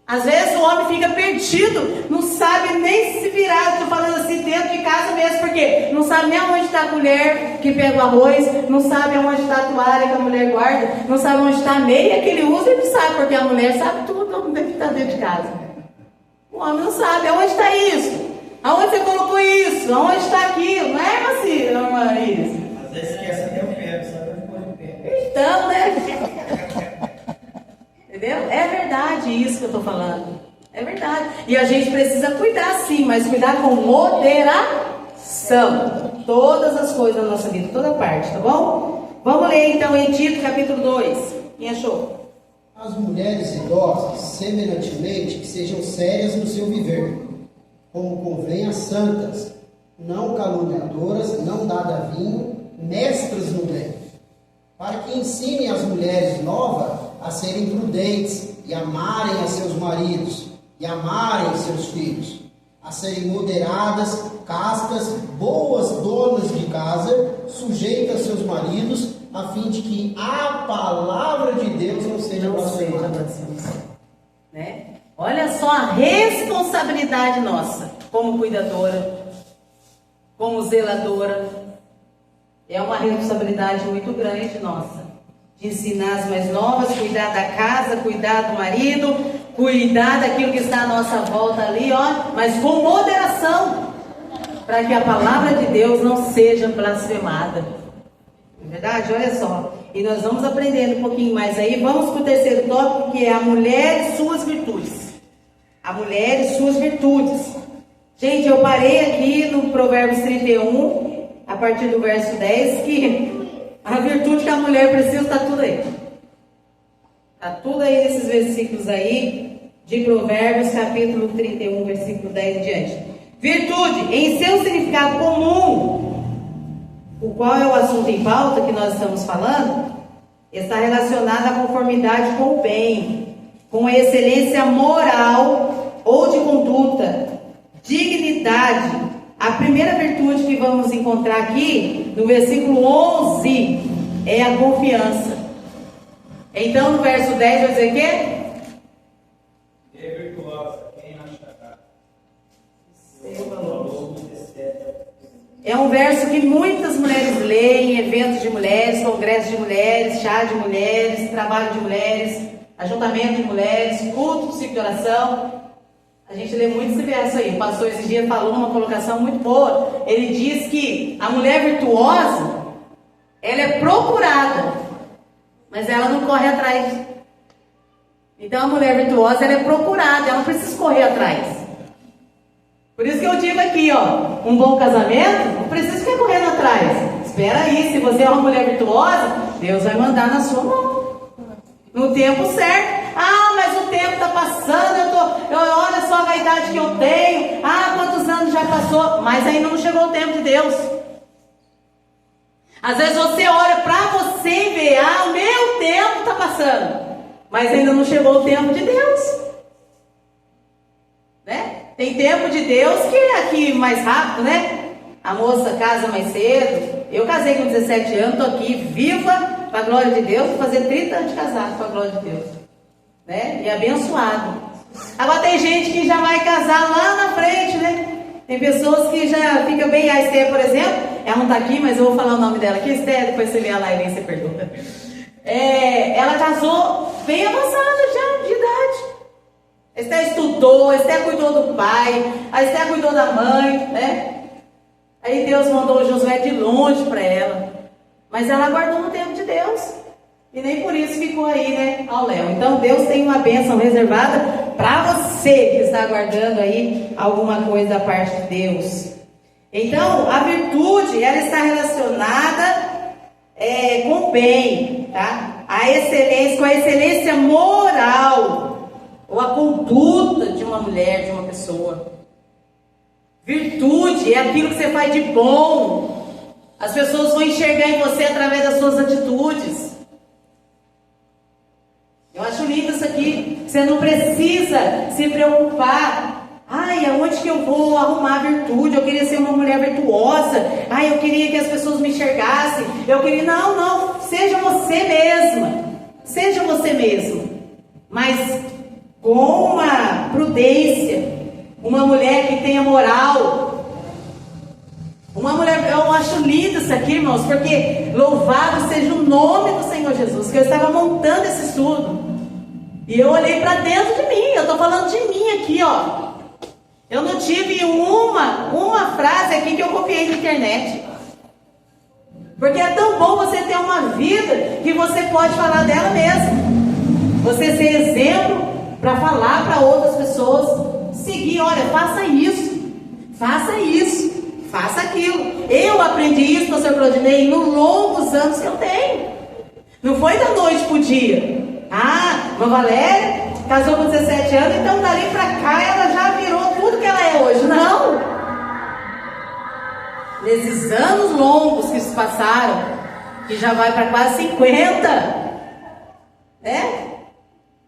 Às vezes o homem fica perdido, não sabe nem se virar. Estou falando assim, dentro de casa mesmo, porque não sabe nem onde está a colher que pega o arroz, não sabe onde está a toalha que a mulher guarda, não sabe onde está a meia que ele usa, ele sabe, porque a mulher sabe tudo que está dentro de casa. O homem não sabe, aonde está isso? Aonde você colocou isso? Aonde está aquilo? Não é, irmã Iris? Às vezes esquece até o pé. estou falando. É verdade. E a gente precisa cuidar sim, mas cuidar com moderação. Todas as coisas da nossa vida, toda parte, tá bom? Vamos ler então em Tito capítulo 2. Quem achou? As mulheres idosas, semelhantemente, que sejam sérias no seu viver, como convém às santas, não caluniadoras, não dadas a vinho, mestras no bem, para que ensinem as mulheres novas a serem prudentes e amarem a seus maridos e amarem seus filhos, a serem moderadas, castas, boas donas de casa, sujeitas a seus maridos, a fim de que a palavra de Deus não seja blasfemada. Né? Olha só a responsabilidade nossa, como cuidadora, como zeladora. É uma responsabilidade muito grande nossa, de ensinar as mais novas, cuidar da casa, cuidar do marido, cuidar daquilo que está à nossa volta ali, ó, mas com moderação, para que a palavra de Deus não seja blasfemada. Não é verdade? Olha só. E nós vamos aprendendo um pouquinho mais aí. Vamos para o terceiro tópico, que é a mulher e suas virtudes. A mulher e suas virtudes. Gente, eu parei aqui no Provérbios 31, a partir do verso 10, que a virtude que a mulher precisa está tudo aí. Está tudo aí nesses versículos aí, de Provérbios, capítulo 31, versículo 10 em diante. Virtude, em seu significado comum, o qual é o assunto em pauta que nós estamos falando, está relacionada à conformidade com o bem, com a excelência moral ou de conduta, dignidade. A primeira virtude que vamos encontrar aqui, no versículo 11, é a confiança. Então, no verso 10 vai dizer o quê? É virtuosa, quem achará? É um verso que muitas mulheres leem, eventos de mulheres, congressos de mulheres, chá de mulheres, trabalho de mulheres, ajuntamento de mulheres, culto, ciclo de oração. A gente lê muito esse verso aí. O pastor esse dia falou uma colocação muito boa. Ele diz que a mulher virtuosa, ela é procurada, mas ela não corre atrás. Então a mulher virtuosa, ela é procurada, ela não precisa correr atrás. Por isso que eu digo aqui, ó, um bom casamento, não precisa ficar correndo atrás. Espera aí, se você é uma mulher virtuosa, Deus vai mandar na sua mão, no tempo certo. Ah, mas o tempo está passando, olha só a vaidade que eu tenho. Ah, quantos anos já passou, mas ainda não chegou o tempo de Deus. Às vezes você olha para você e vê, ah, o meu tempo está passando, mas ainda não chegou o tempo de Deus, né? Tem tempo de Deus que é aqui mais rápido, né? A moça casa mais cedo. Eu casei com 17 anos, estou aqui viva, para a glória de Deus, vou fazer 30 anos de casado, para a glória de Deus, né? E abençoado. Agora tem gente que já vai casar lá na frente, né? Tem pessoas que já ficam bem. A Esther, por exemplo, ela não está aqui, mas eu vou falar o nome dela aqui. Esther, depois você vê a live e você pergunta. Ela casou bem avançada já, de idade. A Esther estudou, a Esther cuidou do pai, a Esther cuidou da mãe, né? Aí Deus mandou o Josué de longe para ela. Mas ela aguardou no tempo de Deus. E nem por isso ficou aí, né, ao léu. Então Deus tem uma bênção reservada para você que está aguardando aí alguma coisa da parte de Deus. Então, a virtude, ela está relacionada com o bem, tá? A excelência, com a excelência moral, ou a conduta de uma mulher, de uma pessoa. Virtude é aquilo que você faz de bom. As pessoas vão enxergar em você através das suas atitudes. Eu acho lindo isso aqui. Você não precisa se preocupar. Ai, aonde que eu vou arrumar virtude? Eu queria ser uma mulher virtuosa. Ai, eu queria que as pessoas me enxergassem. Eu queria... Não. Seja você mesma. Seja você mesma. Mas com uma prudência. Uma mulher que tenha moral. Uma mulher... Eu acho lindo isso aqui, irmãos. Porque louvado seja o nome do Senhor Jesus. Que eu estava montando esse estudo. E eu olhei para dentro de mim. Eu estou falando de mim aqui, ó. Eu não tive uma frase aqui que eu copiei na internet. Porque é tão bom você ter uma vida que você pode falar dela mesmo. Você ser exemplo para falar para outras pessoas seguir. Olha, faça isso, faça aquilo. Eu aprendi isso, pastor Claudinei, nos longos anos que eu tenho. Não foi da noite pro dia. Ah, a Valéria casou com 17 anos, então dali para cá ela já virou tudo que ela é hoje. Não! Nesses anos longos que se passaram, que já vai para quase 50, né?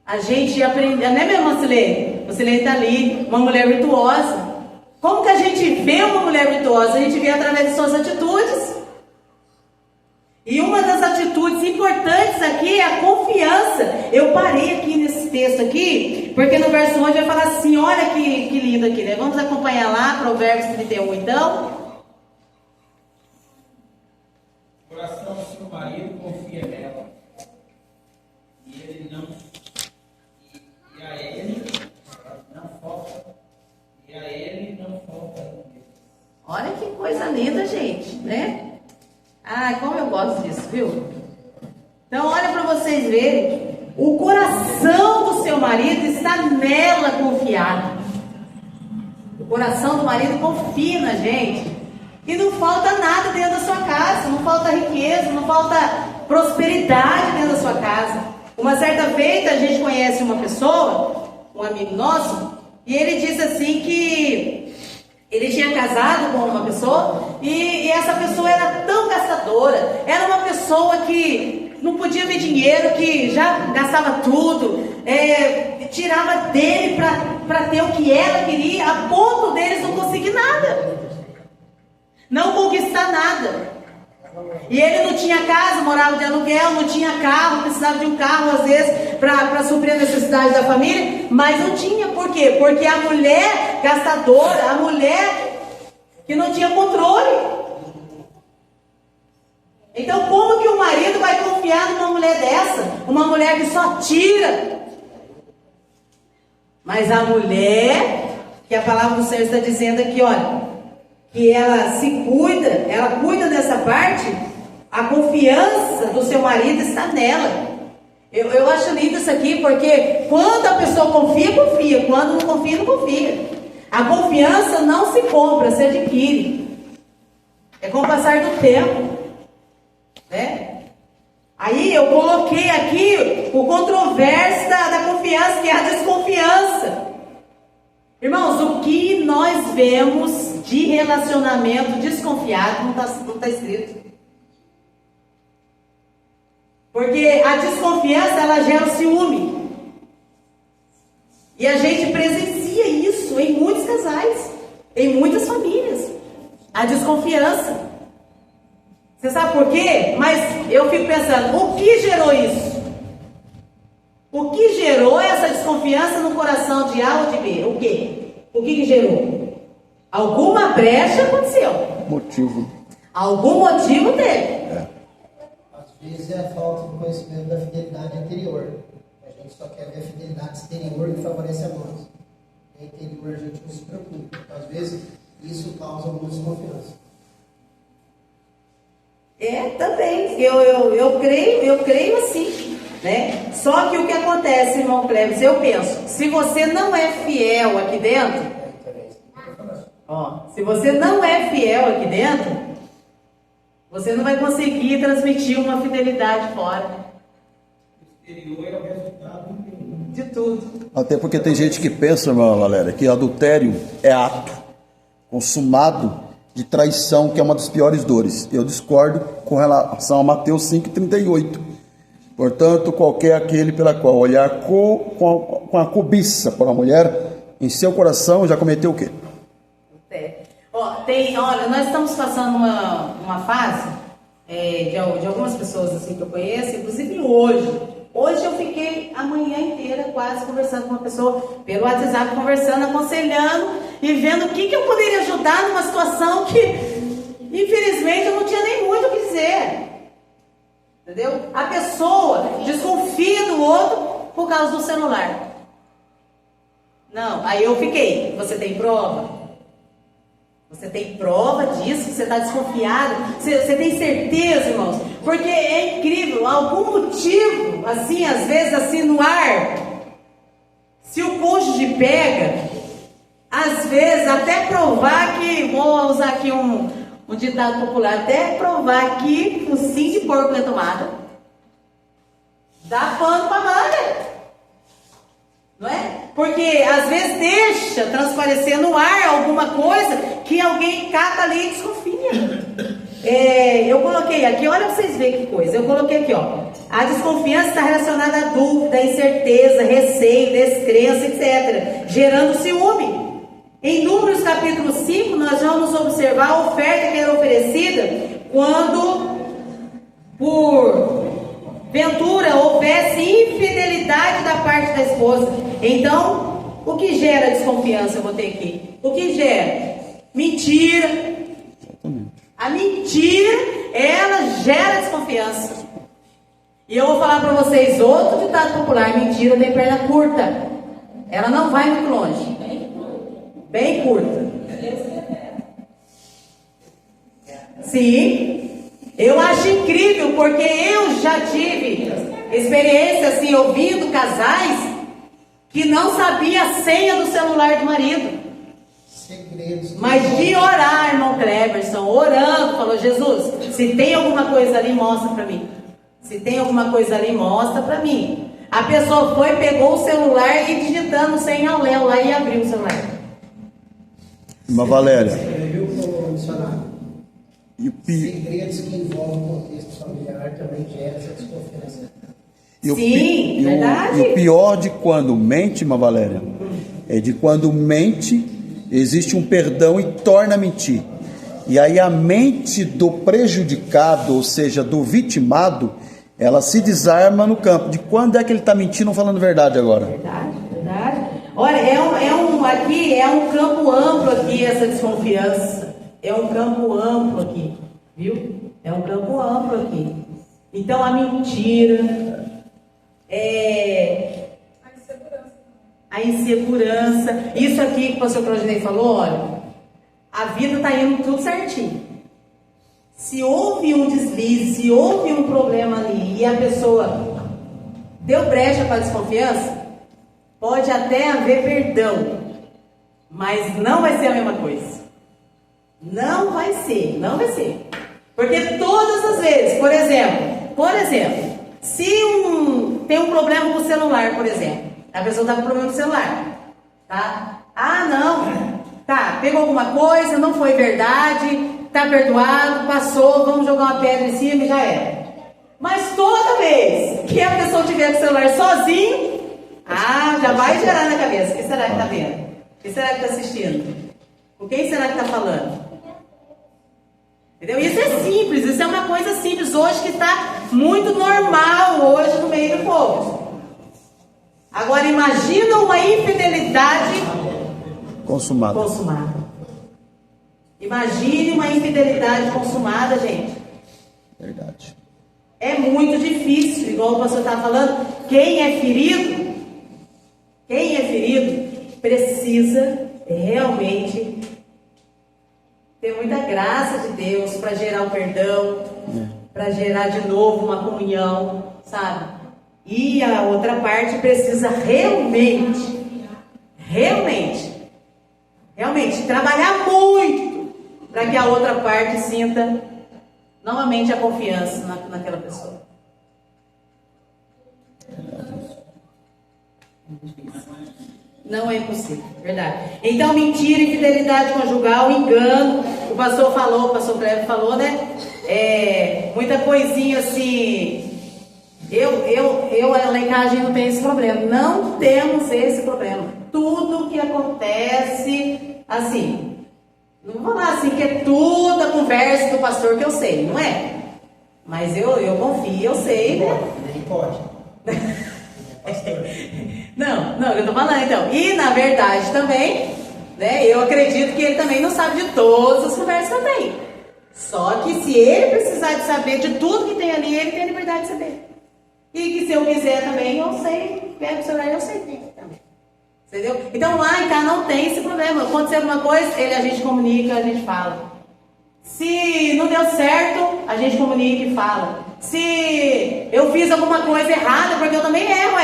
A gente aprende, né, minha irmã Silene? A Silene está ali, uma mulher virtuosa. Como que a gente vê uma mulher virtuosa? A gente vê através de suas atitudes. E uma das atitudes importantes aqui é a confiança. Eu parei aqui nesse texto aqui, porque no verso 11 vai falar assim, olha que lindo aqui, né? Vamos acompanhar lá, Provérbios 31, então. O coração do seu marido confia nela, e ele não, e a ele não falta, e a ele não falta. Olha que coisa linda, gente, né? Ah, como eu gosto disso, viu? Então, olha para vocês verem. O coração do seu marido está nela confiado. O coração do marido confia na gente. E não falta nada dentro da sua casa. Não falta riqueza, não falta prosperidade dentro da sua casa. Uma certa feita, a gente conhece uma pessoa, um amigo nosso, e ele disse assim que ele tinha casado com uma pessoa e essa pessoa era tão gastadora, era uma pessoa que não podia ver dinheiro, que já gastava tudo, tirava dele para ter o que ela queria, a ponto deles não conseguir nada, não conquistar nada. E ele não tinha casa, morava de aluguel, não tinha carro, precisava de um carro às vezes para suprir a necessidade da família, mas não tinha. Por quê? Porque a mulher gastadora, a mulher que não tinha controle. Então como que o marido vai confiar numa mulher dessa? Uma mulher que só tira. Mas a mulher, que a palavra do Senhor está dizendo aqui, olha, que ela se cuida, ela cuida dessa parte, a confiança do seu marido está nela. Eu acho lindo isso aqui, porque quando a pessoa confia, confia. Quando não confia, não confia. A confiança não se compra, se adquire. É com o passar do tempo, né? Aí eu coloquei aqui o controverso da confiança, que é a desconfiança. Irmãos, o que nós vemos de relacionamento desconfiado não está escrito. Porque a desconfiança, ela gera o ciúme. E a gente presencia isso em muitos casais, em muitas famílias. A desconfiança. Você sabe por quê? Mas eu fico pensando, o que gerou isso? O que gerou essa desconfiança no coração de A ou de B? O quê? O que gerou? Alguma brecha aconteceu. Motivo. Algum motivo teve. Às vezes é a falta de conhecimento da fidelidade anterior. A gente só quer ver a fidelidade exterior que favorece a nós. E a interior a gente não se preocupa. Às vezes isso causa alguma desconfiança. Também. Eu creio assim. Né? Só que o que acontece, irmão Cleves, eu penso, se você não é fiel aqui dentro, se você não é fiel aqui dentro, você não vai conseguir transmitir uma fidelidade fora. O exterior é o resultado de tudo. Até porque tem gente que pensa, irmã Valéria, que adultério é ato consumado de traição, que é uma das piores dores. Eu discordo com relação a Mateus 5,38. Portanto, qualquer aquele pela qual olhar com a cobiça para uma mulher em seu coração já cometeu o quê? Olha, nós estamos passando uma fase de algumas pessoas assim que eu conheço, inclusive hoje. Hoje eu fiquei a manhã inteira quase conversando com uma pessoa pelo WhatsApp, conversando, aconselhando e vendo o que eu poderia ajudar numa situação que, infelizmente, eu não tinha nem muito o que dizer. Entendeu? A pessoa desconfia do outro por causa do celular. Não, aí eu fiquei. Você tem prova? Você tem prova disso? Você está desconfiado? Você tem certeza, irmãos? Porque é incrível, algum motivo, assim, às vezes, assim, no ar. Se o cônjuge pega, às vezes até provar que, vou usar aqui um ditado popular, até provar que o sim de porco na tomada, dá pano pra manga. Não é? Porque às vezes deixa transparecer no ar alguma coisa que alguém cata ali e desconfia. Eu coloquei aqui, olha pra vocês verem que coisa. Eu coloquei aqui, ó. A desconfiança está relacionada à dúvida, incerteza, receio, descrença, etc., gerando ciúme. Em Números capítulo 5, nós vamos observar a oferta que era oferecida quando, por ventura, houvesse infidelidade da parte da esposa. Então, o que gera desconfiança? Eu botei aqui. O que gera? Mentira. A mentira, ela gera desconfiança. E eu vou falar para vocês outro ditado popular: mentira tem perna curta. Ela não vai muito longe. Bem curta. Sim. Eu acho incrível, porque eu já tive experiência assim, ouvindo casais que não sabia a senha do celular do marido. Segredos. Mas de orar, irmão Cleverson, orando, falou: Jesus, se tem alguma coisa ali, mostra para mim. Se tem alguma coisa ali, mostra para mim. A pessoa foi, pegou o celular e digitando sem aléu lá e abriu o celular. Irmã Valéria. Viu, missionário? E Segredos que envolvem o contexto familiar também geram essa desconfiança. Sim, verdade. E o pior de quando mente, irmã Valéria, é de quando mente, existe um perdão e torna a mentir. E aí a mente do prejudicado, ou seja, do vitimado, ela se desarma no campo. De quando é que ele está mentindo ou falando verdade agora? Verdade, verdade. Olha, aqui é um campo amplo aqui, essa desconfiança. É um campo amplo aqui, viu? É um campo amplo aqui. Então a mentira, a insegurança. Isso aqui que o pastor Claudinei falou, olha, a vida está indo tudo certinho. Se houve um deslize, se houve um problema ali e a pessoa deu brecha para a desconfiança, pode até haver perdão, mas não vai ser a mesma coisa. Não vai ser, não vai ser. Porque todas as vezes, por exemplo, se tem um problema com o celular, por exemplo, a pessoa está com problema com o celular, tá? Ah, não, tá, pegou alguma coisa, não foi verdade, tá perdoado, passou, vamos jogar uma pedra em cima e já era. Mas toda vez que a pessoa tiver com o celular sozinho, já vai gerar na cabeça: o que será que está vendo? O que será que está assistindo? Com quem será que está falando? Entendeu? Isso é simples, isso é uma coisa simples hoje que está muito normal hoje no meio do povo. Agora imagina uma infidelidade consumada. Imagine uma infidelidade consumada, gente. Verdade. É muito difícil, igual o pastor estava falando. Quem é ferido precisa realmente ter muita graça de Deus para gerar o perdão, para gerar de novo uma comunhão, sabe? E a outra parte precisa realmente trabalhar muito para que a outra parte sinta novamente a confiança naquela pessoa. Não é impossível, verdade. Então, mentira, infidelidade conjugal, engano. O pastor Cleber falou, né? Muita coisinha assim. Eu lá em casa, a gente não tem esse problema. Não temos esse problema. Tudo que acontece, assim, não vou falar assim que é tudo a conversa do pastor que eu sei, não é? Mas eu confio, eu sei, né? Nem pode. Não, eu tô falando então. E na verdade também, né? Eu acredito que ele também não sabe de todas as conversas que eu tenho. Só que se ele precisar de saber de tudo que tem ali, ele tem a liberdade de saber. E que se eu quiser também, eu sei, pego o celular, eu sei também. Entendeu? Então lá em casa não tem esse problema. Acontecer alguma coisa, a gente comunica, a gente fala. Se não deu certo, a gente comunica e fala. Se eu fiz alguma coisa errada, porque eu também erro,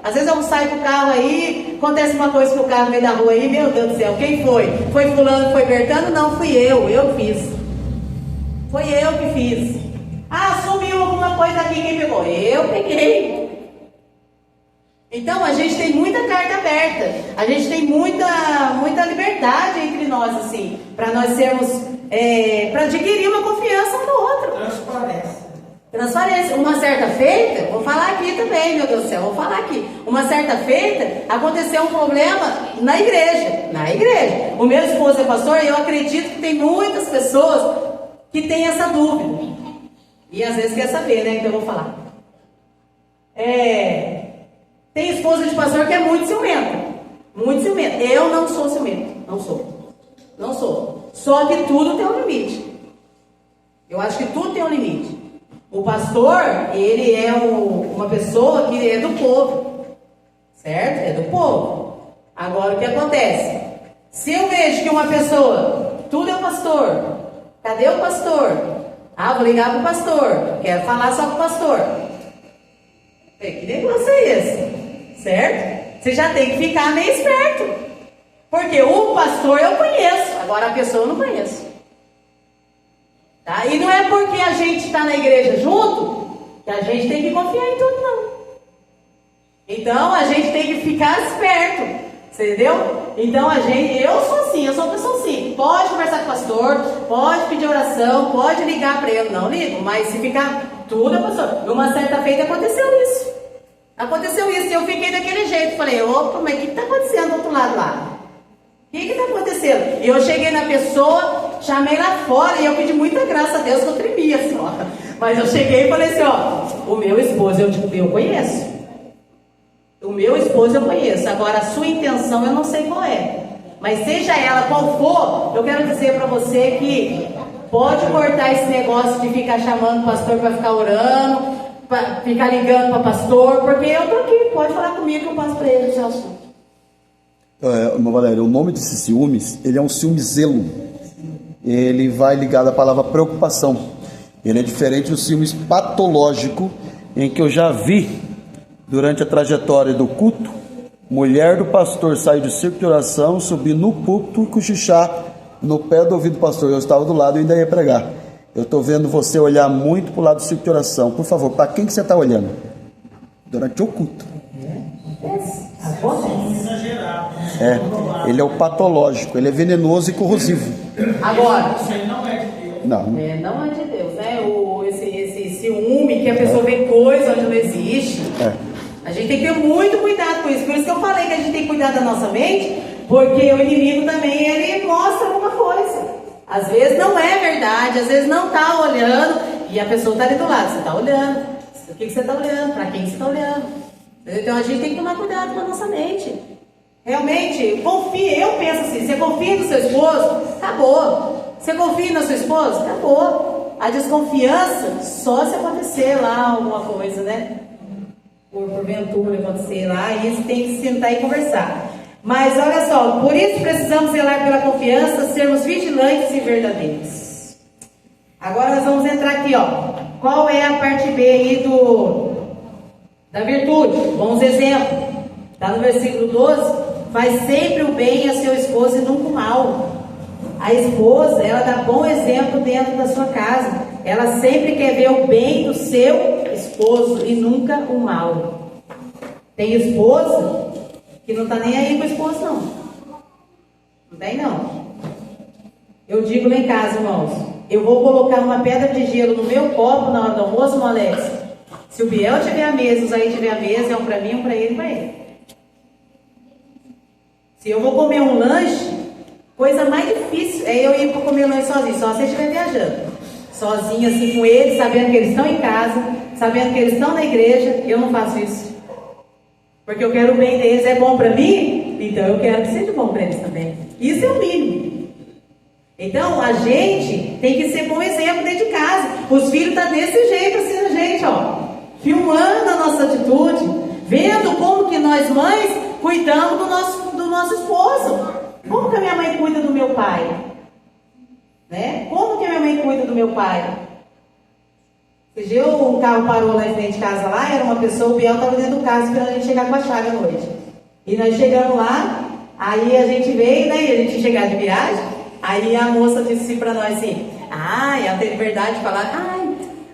Às vezes eu saio pro carro aí, acontece uma coisa com o carro no meio da rua aí, meu Deus do céu, quem foi? Foi fulano, foi Bertano? Não, fui eu fiz. Foi eu que fiz. Ah, sumiu alguma coisa aqui, quem pegou? Eu peguei. Então a gente tem muita carta aberta, a gente tem muita liberdade entre nós, assim, para nós sermos, para adquirir uma confiança um no outro. Transparência. Uma certa feita, vou falar aqui também, meu Deus do céu, vou falar aqui. Uma certa feita, aconteceu um problema na igreja. O meu esposo é pastor e eu acredito que tem muitas pessoas que têm essa dúvida. E às vezes quer saber, né? Então eu vou falar. Tem esposa de pastor que é muito ciumenta. Muito ciumenta. Eu não sou ciumenta. Não sou. Só que tudo tem um limite. Eu acho que tudo tem um limite. O pastor, ele é uma pessoa que é do povo. Certo? É do povo. Agora o que acontece? Se eu vejo que uma pessoa, tudo é o pastor. Cadê o pastor? Ah, vou ligar para o pastor. Quero falar só com o pastor. Que negócio é esse? Certo? Você já tem que ficar meio esperto. Porque o pastor eu conheço, agora a pessoa eu não conheço. Tá? E não é porque a gente está na igreja junto que a gente tem que confiar em tudo, não. Então a gente tem que ficar esperto. Você entendeu? Então eu sou assim, eu sou uma pessoa assim. Pode conversar com o pastor, pode pedir oração, pode ligar para ele. Não ligo, mas se ficar tudo, pastor. Numa certa feita aconteceu isso. E eu fiquei daquele jeito. Falei, opa, mas o que está acontecendo do outro lado lá? O que está acontecendo? E eu cheguei na pessoa, chamei lá fora e eu pedi muita graça a Deus que eu tremia assim, ó. Mas eu cheguei e falei assim, ó, o meu esposo eu conheço. O meu esposo eu conheço. Agora a sua intenção eu não sei qual é. Mas seja ela qual for, eu quero dizer para você que pode cortar esse negócio de ficar chamando o pastor para ficar orando, para ficar ligando para o pastor, porque eu estou aqui, pode falar comigo que eu passo para ele o seu assunto. Irmã Valéria, o nome desse ciúmes, ele é um ciúme zelo. Ele vai ligado à palavra preocupação. Ele é diferente do ciúmes patológico, em que eu já vi, durante a trajetória do culto, mulher do pastor sair do círculo de oração, subir no púlpito e cochichar no pé do ouvido do pastor. Eu estava do lado e ainda ia pregar. Eu estou vendo você olhar muito para o lado do círculo de oração. Por favor, para quem que você está olhando? Durante o culto. Ele é o patológico, ele é venenoso e corrosivo. Agora, Isso aí não é de Deus. Não. Não é de Deus, né? Esse ciúme que a pessoa vê coisa onde não existe. A gente tem que ter muito cuidado com isso. Por isso que eu falei que a gente tem que cuidar da nossa mente, porque o inimigo também, ele mostra alguma coisa. Às vezes não é verdade, às vezes não está olhando, e a pessoa está ali do lado. Você está olhando. O que você está olhando? Para quem você está olhando? Então a gente tem que tomar cuidado com a nossa mente. Realmente, confie. Eu penso assim, você confia no seu esposo? Acabou. Você confia na sua esposa? Acabou. A desconfiança só se acontecer lá alguma coisa, né? Porventura acontecer lá, e isso tem que sentar e conversar. Mas olha só, por isso precisamos zelar pela confiança, sermos vigilantes e verdadeiros. Agora nós vamos entrar aqui, ó. Qual é a parte B aí da virtude? Bons exemplos. Está no versículo 12. Faz sempre o bem a seu esposo e nunca o mal. A esposa, ela dá bom exemplo dentro da sua casa. Ela sempre quer ver o bem do seu esposo e nunca o mal. Tem esposa que não está nem aí com o esposo, não. Não tem, não. Eu digo lá em casa, irmãos, eu vou colocar uma pedra de gelo no meu copo na hora do almoço, irmão Alex. Se o Biel tiver a mesa, o Zay tiver a mesa, é um para mim, um para ele e para ele. Se eu vou comer um lanche, coisa mais difícil é eu ir para comer lanche sozinho, só se você estiver viajando. Sozinho assim com eles, sabendo que eles estão em casa, sabendo que eles estão na igreja, eu não faço isso. Porque eu quero o bem deles, é bom para mim, então eu quero que seja bom para eles também. Isso é o mínimo. Então a gente tem que ser bom exemplo dentro de casa. Os filhos estão desse jeito assim a gente, ó, filmando a nossa atitude, vendo como que nós mães cuidamos do nosso esposo. Como que a minha mãe cuida do meu pai? Né? Como que a minha mãe cuida do meu pai? Esse dia um carro parou lá em frente de casa lá, era uma pessoa, o Biel estava dentro do carro esperando a gente chegar com a chave à noite. E nós chegamos lá, aí a gente veio, né? E a gente chegar de viagem, aí a moça disse assim pra nós assim, ela teve verdade de falar,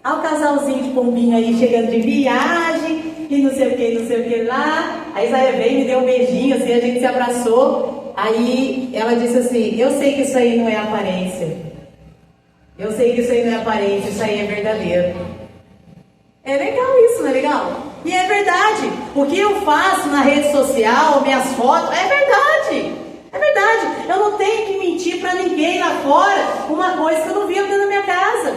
olha o casalzinho de pombinho aí chegando de viagem, e não sei o que lá. Aí Isaia veio e me deu um beijinho, assim, a gente se abraçou. Aí ela disse assim, eu sei que isso aí não é aparência. Eu sei que isso aí não é aparência, isso aí é verdadeiro. É legal isso, não é legal? E é verdade. O que eu faço na rede social, minhas fotos, é verdade. É verdade. Eu não tenho que mentir para ninguém lá fora uma coisa que eu não vivo dentro da minha casa.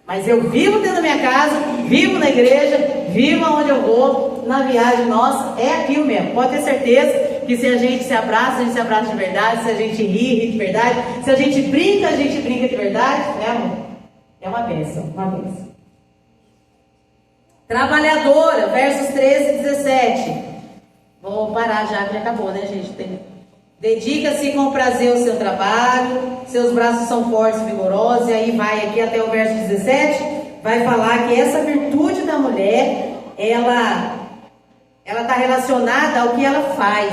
Mas eu vivo dentro da minha casa, vivo na igreja, vivo onde eu vou, na viagem nossa, é aquilo mesmo. Pode ter certeza que se a gente se abraça, a gente se abraça de verdade, se a gente ri de verdade, se a gente brinca de verdade, né, amor? É uma bênção, uma bênção. Trabalhadora, versos 13 e 17. Vou parar já, que já acabou, né, gente? Dedica-se com prazer ao seu trabalho, seus braços são fortes e vigorosos, e aí vai aqui até o verso 17, vai falar que essa virtude da mulher, ela está relacionada ao que ela faz.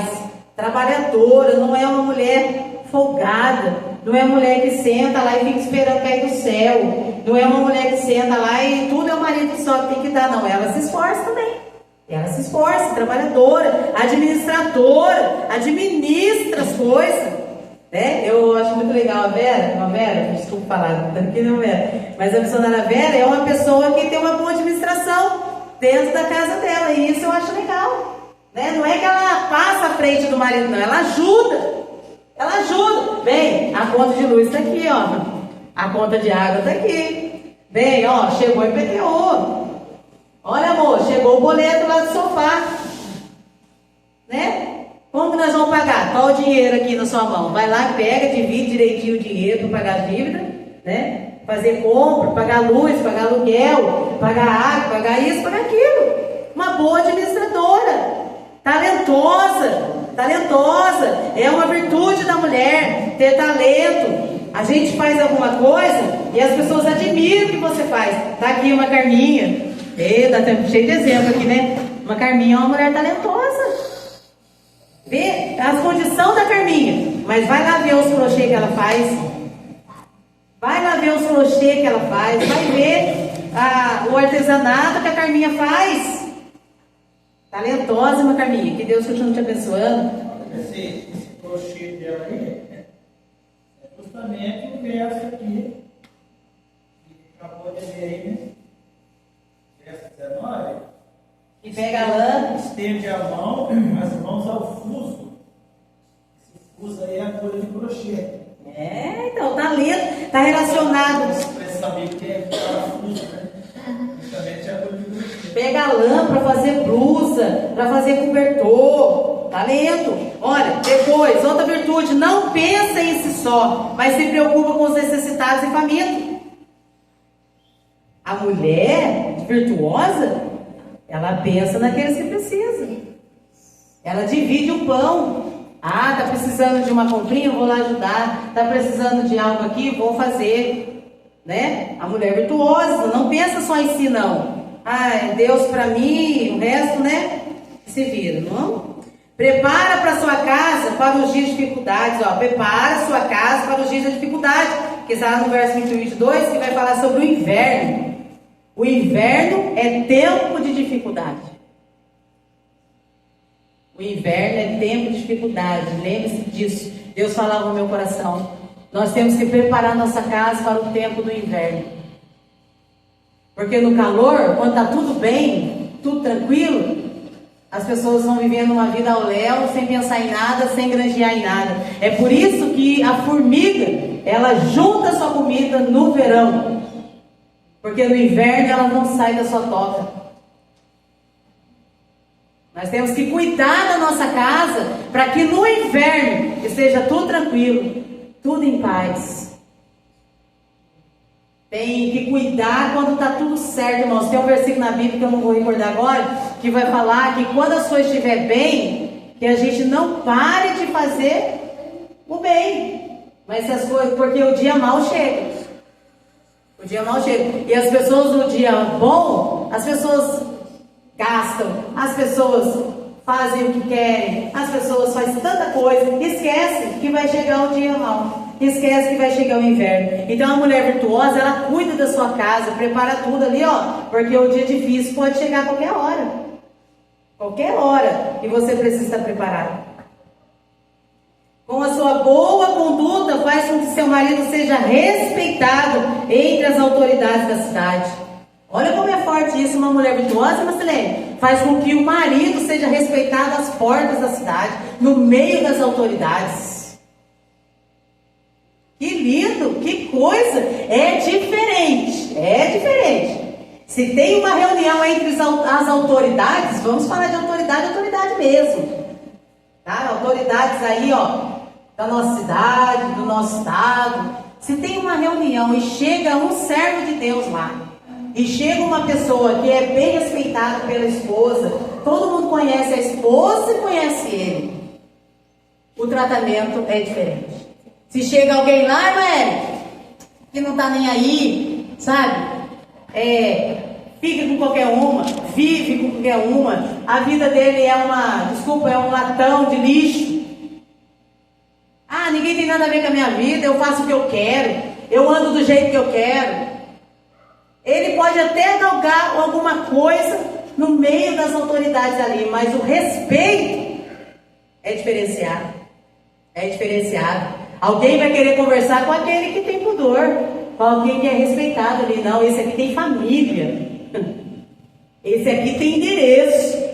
Trabalhadora, não é uma mulher folgada, não é uma mulher que senta lá e fica esperando cair do céu, não é uma mulher que senta lá e tudo é o marido só que tem que dar, não, ela se esforça também. Ela se esforça, trabalhadora, administradora, administra as coisas, né? Eu acho muito legal a Vera, desculpa falar, aqui não Vera, mas a missionária Vera é uma pessoa que tem uma boa administração dentro da casa dela, e isso eu acho legal, né? Não é que ela passa à frente do marido, não, ela ajuda. Bem, a conta de luz está aqui, ó, a conta de água está aqui, bem, ó, chegou o IPTU. Olha, amor, chegou o boleto lá do sofá, né? Como que nós vamos pagar? Qual o dinheiro aqui na sua mão? Vai lá, pega, divide direitinho o dinheiro para pagar a dívida, né? Fazer compra, pagar luz, pagar aluguel, pagar água, pagar isso, pagar aquilo. Uma boa administradora, talentosa, é uma virtude da mulher, ter talento. A gente faz alguma coisa e as pessoas admiram o que você faz. Tá aqui uma Carminha. Tá cheio de exemplo aqui, né? Uma Carminha é uma mulher talentosa. Vê as condições da Carminha. Mas vai lá ver os crochê que ela faz. Vai ver o artesanato que a Carminha faz. Talentosa, uma Carminha. Que Deus continue te abençoando. Esse crochê dela aí é justamente o verso aqui. Que acabou de ver aí, né? Verso 19. E pega a lã. Estende a mão, as mãos ao fuso. Esse fuso aí é a coisa de crochê. Então, talento está relacionado. Você sabia que é parafuso, né? Justamente é a coisa de crochê. Pega a lã para fazer blusa, para fazer cobertor. Talento. Olha, depois, outra virtude, não pensa em si só, mas se preocupa com os necessitados e famintos. A mulher virtuosa, ela pensa naqueles que precisam. Ela divide o pão. Tá precisando de uma comprinha, vou lá ajudar. Tá precisando de algo aqui, vou fazer, né? A mulher virtuosa não pensa só em si, não. É Deus para mim, o resto, né? Se vira, não? Prepara para sua casa para os dias de dificuldades, ó. Prepara sua casa para os dias de dificuldade, que está lá no verso 21 e 22, que vai falar sobre o inverno. O inverno é tempo de dificuldade. O inverno é tempo de dificuldade. Lembre-se disso. Deus falava no meu coração. Nós temos que preparar nossa casa para o tempo do inverno. Porque no calor, quando está tudo bem, tudo tranquilo, as pessoas vão vivendo uma vida ao léu, sem pensar em nada, sem granjear em nada. É por isso que a formiga, ela junta a sua comida no verão. Porque no inverno ela não sai da sua toca. Nós temos que cuidar da nossa casa para que no inverno esteja tudo tranquilo, tudo em paz. Tem que cuidar quando está tudo certo, irmãos. Tem um versículo na Bíblia que eu não vou recordar agora, que vai falar que quando as coisas estiverem bem, que a gente não pare de fazer o bem. Mas as coisas, porque o dia mal chega. O dia mal chega. E as pessoas no dia bom, as pessoas gastam, as pessoas fazem o que querem, as pessoas fazem tanta coisa, esquece que vai chegar o dia mau, esquece que vai chegar o inverno. Então a mulher virtuosa, ela cuida da sua casa, prepara tudo ali, ó, porque o dia difícil pode chegar a qualquer hora, e você precisa estar preparado. Com a sua boa conduta, faz com que seu marido seja respeitado entre as autoridades da cidade. Olha como é forte isso, uma mulher virtuosa, Marcelene, faz com que o marido seja respeitado às portas da cidade, no meio das autoridades. Que lindo, que coisa, é diferente. Se tem uma reunião entre as autoridades, vamos falar de autoridade mesmo, tá? Autoridades aí, ó, da nossa cidade, do nosso estado. Se tem uma reunião e chega um servo de Deus lá, e chega uma pessoa que é bem respeitada pela esposa, todo mundo conhece a esposa e conhece ele, o tratamento é diferente. Se chega alguém lá, que não tá nem aí, sabe? Fica com qualquer uma, vive com qualquer uma, a vida dele é um latão de lixo. Ah, ninguém tem nada a ver com a minha vida, eu faço o que eu quero, eu ando do jeito que eu quero. Ele pode até galgar alguma coisa no meio das autoridades ali, mas o respeito é diferenciado. Alguém vai querer conversar com aquele que tem pudor, com alguém que é respeitado ali. Não, esse aqui tem família. Esse aqui tem endereço.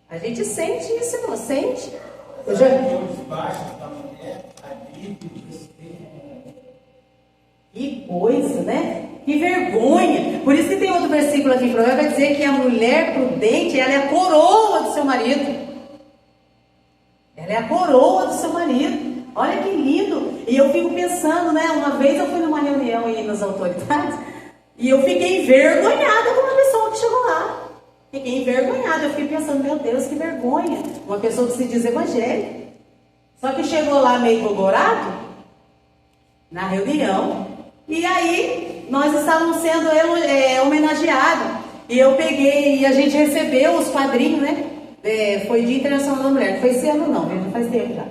A gente sente isso, não sente? Que coisa, né? Que vergonha. Por isso que tem outro versículo aqui em Provérbios, vai dizer que a mulher prudente, ela é a coroa do seu marido. Ela é a coroa do seu marido. Olha que lindo. E eu fico pensando, né? Uma vez eu fui numa reunião aí nas autoridades e eu fiquei envergonhada com uma pessoa que chegou lá. Fiquei envergonhada. Eu fiquei pensando, meu Deus, que vergonha. Uma pessoa que se diz evangélica. Só que chegou lá meio colorado na reunião. E aí, nós estávamos sendo homenageados. E eu peguei, e a gente recebeu os padrinhos, né? Foi Dia Internacional da Mulher. Não foi esse ano não, já faz tempo já.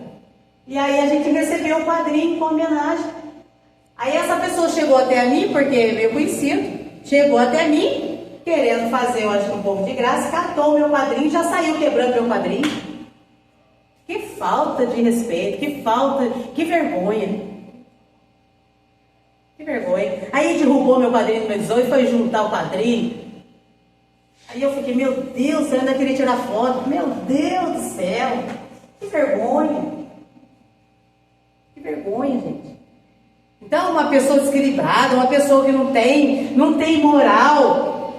E aí a gente recebeu o padrinho com homenagem. Aí essa pessoa chegou até a mim, porque é meu conhecido, chegou até mim, querendo fazer, eu acho, um pouco de graça, catou o meu padrinho, já saiu quebrando meu padrinho. Que falta de respeito, que vergonha. Que vergonha. Aí derrubou meu padrinho no meu 18 e foi juntar o padrinho. Aí eu fiquei, meu Deus, eu ainda queria tirar foto. Meu Deus do céu. Que vergonha. Que vergonha, gente. Então, uma pessoa desequilibrada, uma pessoa que não tem moral,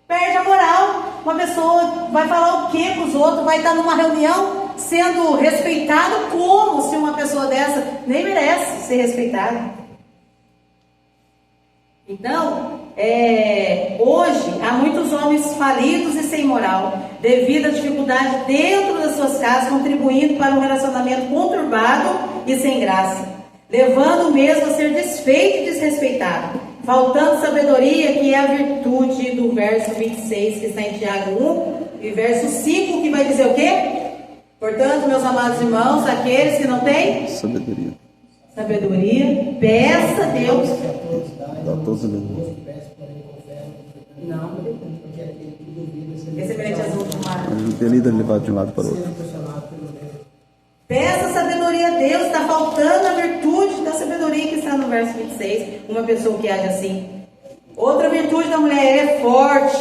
perde a moral. Uma pessoa vai falar o que para os outros? Vai estar numa reunião sendo respeitado como se uma pessoa dessa nem merece ser respeitada. Então, hoje, há muitos homens falidos e sem moral, devido à dificuldade dentro das suas casas, contribuindo para um relacionamento conturbado e sem graça, levando o mesmo a ser desfeito e desrespeitado, faltando sabedoria, que é a virtude do verso 26, que está em Tiago 1, e verso 5, que vai dizer o quê? Portanto, meus amados irmãos, aqueles que não têm sabedoria, peça a Deus. Dá todos mesmo. Não, é semelhante às outras marcas. Ele é levado de um lado para o outro. Peça sabedoria a Deus, está faltando a virtude da sabedoria que está no verso 26. Uma pessoa que age assim. Outra virtude da mulher, ela é forte.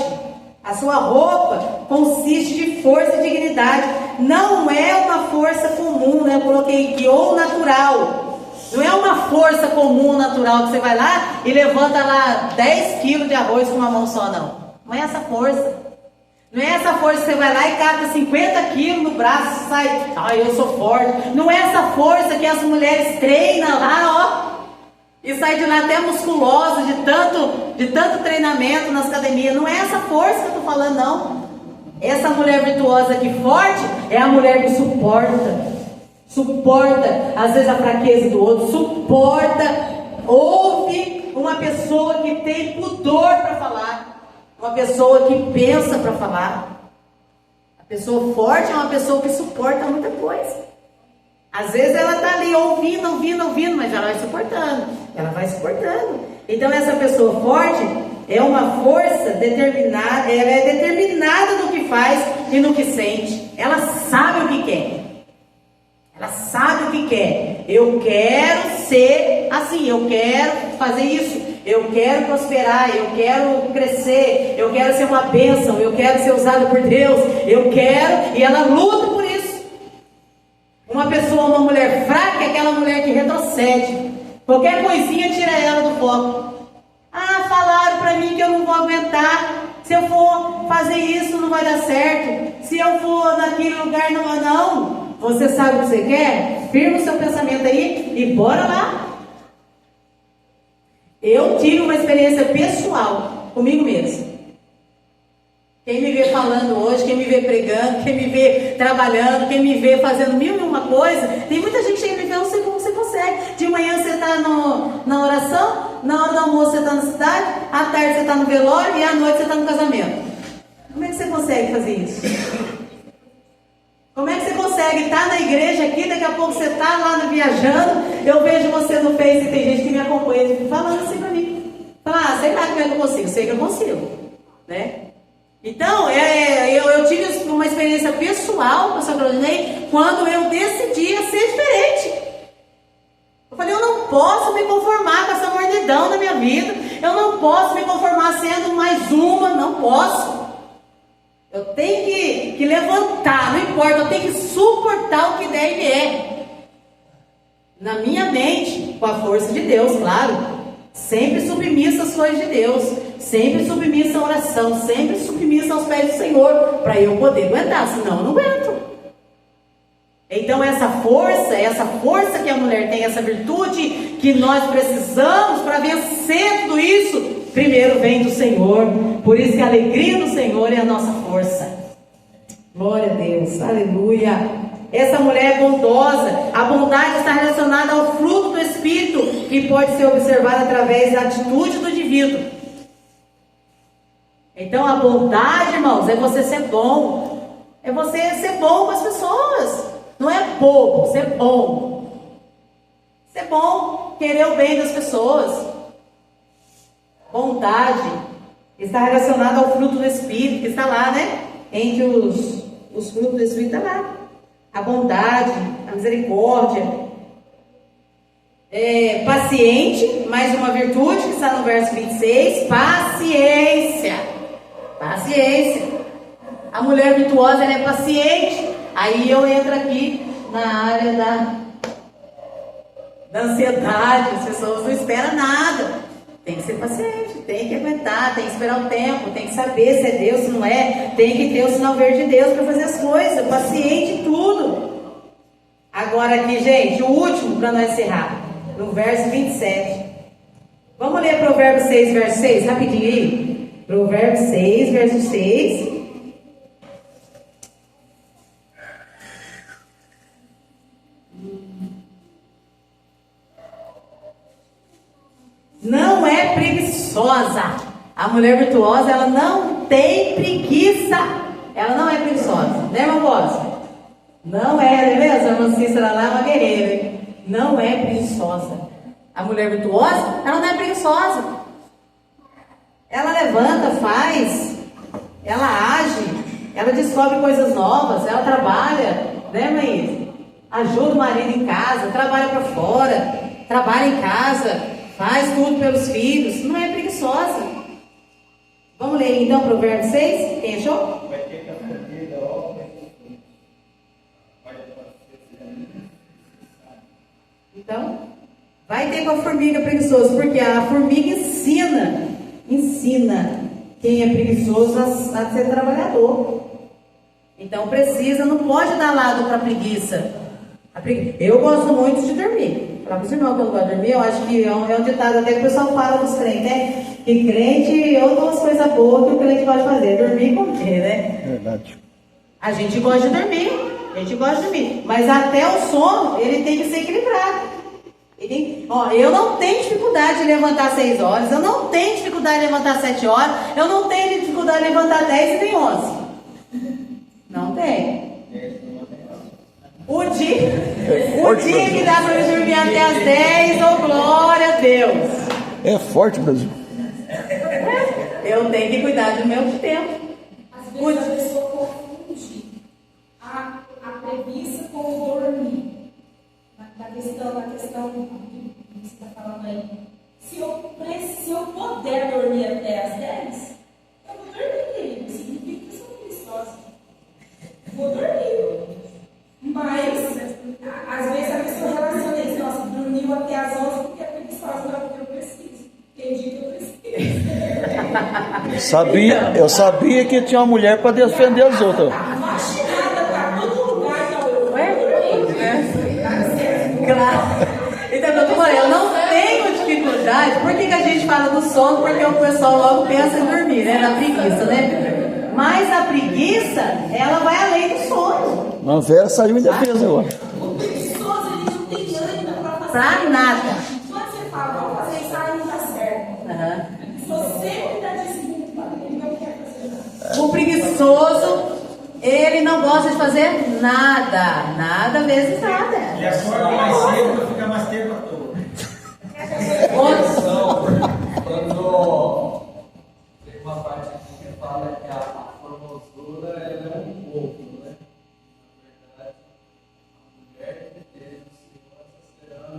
A sua roupa consiste de força e dignidade. Não é uma força comum, né? Eu coloquei aqui, ou natural. Não é uma força comum, natural, que você vai lá e levanta lá 10 quilos de arroz com uma mão só, não. Não é essa força. Não é essa força que você vai lá e cata 50 quilos no braço e sai, eu sou forte. Não é essa força que as mulheres treinam lá, ó, e sai de lá até musculosa, de tanto treinamento nas academias. Não é essa força que eu estou falando, não. Essa mulher virtuosa aqui, forte, é a mulher que suporta às vezes a fraqueza do outro, ouve uma pessoa que tem pudor para falar, uma pessoa que pensa para falar. Pessoa forte é uma pessoa que suporta muita coisa. Às vezes ela está ali ouvindo, mas ela vai suportando. Ela vai suportando. Então essa pessoa forte é uma força determinada, ela é determinada no que faz e no que sente. Ela sabe o que quer. Ela sabe o que quer. Eu quero ser assim, eu quero fazer isso, eu quero prosperar, eu quero crescer, eu quero ser uma bênção, eu quero ser usada por Deus, eu quero, e ela luta por isso. Uma pessoa, uma mulher fraca é aquela mulher que retrocede. Qualquer coisinha tira ela do foco. Ah, falaram para mim que eu não vou aguentar. Se eu for fazer isso, não vai dar certo. Se eu for naquele lugar, não. Você sabe o que você quer? Firma o seu pensamento aí e bora lá. Eu tive uma experiência pessoal comigo mesmo. Quem me vê falando hoje, quem me vê pregando, quem me vê trabalhando, quem me vê fazendo mil e uma coisa, tem muita gente que me vê, eu não sei como você consegue. De manhã você está na oração, na hora do almoço você está na cidade, à tarde você está no velório e à noite você está no casamento. Como é que você consegue fazer isso? Como é que você consegue estar na igreja aqui, daqui a pouco você está lá viajando, eu vejo você no Face e tem gente que me acompanha falando assim para mim. Fala, sei lá como é que eu consigo, sei que eu consigo, né? Então, eu tive uma experiência pessoal, pastor Claudinei, quando eu decidi a ser diferente. Eu falei, eu não posso me conformar com essa mornidão na minha vida, eu não posso me conformar sendo mais uma, não posso. Eu tenho que levantar, não importa, eu tenho que suportar o que der e vier. Na minha mente, com a força de Deus, claro. Sempre submissa às coisas de Deus, sempre submissa à oração, sempre submissa aos pés do Senhor, para eu poder aguentar, senão eu não aguento. Então essa força que a mulher tem, essa virtude que nós precisamos para vencer tudo isso, primeiro vem do Senhor. Por isso que a alegria do Senhor é a nossa força. Glória a Deus, aleluia. Essa mulher é bondosa. A bondade está relacionada ao fruto do Espírito, que pode ser observado através da atitude do indivíduo. Então a bondade, irmãos, é você ser bom. É você ser bom com as pessoas. Não é bobo, ser bom. Ser bom, querer o bem das pessoas. Bondade está relacionada ao fruto do Espírito, que está lá, né? Entre os frutos do Espírito está lá. A bondade, a misericórdia, paciente, mais uma virtude que está no verso 26, paciência. A mulher virtuosa, ela é paciente. Aí eu entro aqui na área da ansiedade. As pessoas não esperam nada. Tem que ser paciente, tem que aguentar, tem que esperar o tempo, tem que saber se é Deus, se não é, tem que ter o sinal verde de Deus para fazer as coisas, paciente em tudo. Agora aqui, gente, o último para nós encerrar, no verso 27. Vamos ler Provérbios 6, verso 6, rapidinho aí. Provérbios 6, verso 6. Não é preguiçosa. A mulher virtuosa, ela não tem preguiça. Ela não é preguiçosa, né, irmã Bosa? Não é, né? A irmã Cícera lá é uma guerreira, hein? Não é preguiçosa. A mulher virtuosa, ela não é preguiçosa. Ela levanta, faz, ela age, ela descobre coisas novas, ela trabalha, né, mãe? Ajuda o marido em casa, trabalha para fora, trabalha em casa, faz tudo pelos filhos, não é preguiçosa. Vamos ler então Provérbios 6? Quem achou? Vai ter que aprender da obra. Então, vai ter com a formiga preguiçosa, porque a formiga ensina quem é preguiçoso a ser trabalhador. Então precisa, não pode dar lado para a preguiça. Eu gosto muito de dormir. Para os irmãos que eu não gosto de dormir, eu acho que é um ditado até que o pessoal fala dos crentes, né? Que crente, eu dou as coisas boas que o crente pode fazer, dormir e comer, né? Verdade. A gente gosta de dormir, mas até o sono, ele tem que ser equilibrado. Eu não tenho dificuldade de levantar 6 horas, eu não tenho dificuldade de levantar 7 horas, eu não tenho dificuldade de levantar 10 e nem 11. Não tem. O dia que dá para eu dormir até as 10, oh glória a Deus. É forte, Brasil. Eu tenho que cuidar do meu tempo. Às vezes a pessoa confunde a preguiça com o dormir. Na questão que você está falando aí. Se eu puder dormir até as 10, eu vou dormir, querido. Significa que eu sou preguiçosa. Vou dormir. Mas, às vezes a pessoa relaciona isso. Nossa, dormiu até as 11 porque é preguiçosa. Não, porque eu preciso. Tem dia que eu preciso. Eu sabia que tinha uma mulher para defender as outras. Machinada para todo lugar que eu Claro. Então, eu não tenho dificuldade. Por que a gente fala do sono? Porque o pessoal logo pensa em dormir, né? Na preguiça, né? Mas a preguiça, ela vai além do sono. A Vera saiu em defesa, eu acho. O preguiçoso, ele não tem ânimo para fazer. Pra nada. Quando você fala, vamos fazer isso, aí não dá certo. Se você me dá desculpa, ele não quer fazer nada. O preguiçoso, ele não gosta de fazer nada. Nada vezes nada. Ele acorda mais cedo para ficar mais tempo à toa. Quando tem uma parte aqui que fala que a formosura ela é um pouco, né? Na verdade, a mulher que teve o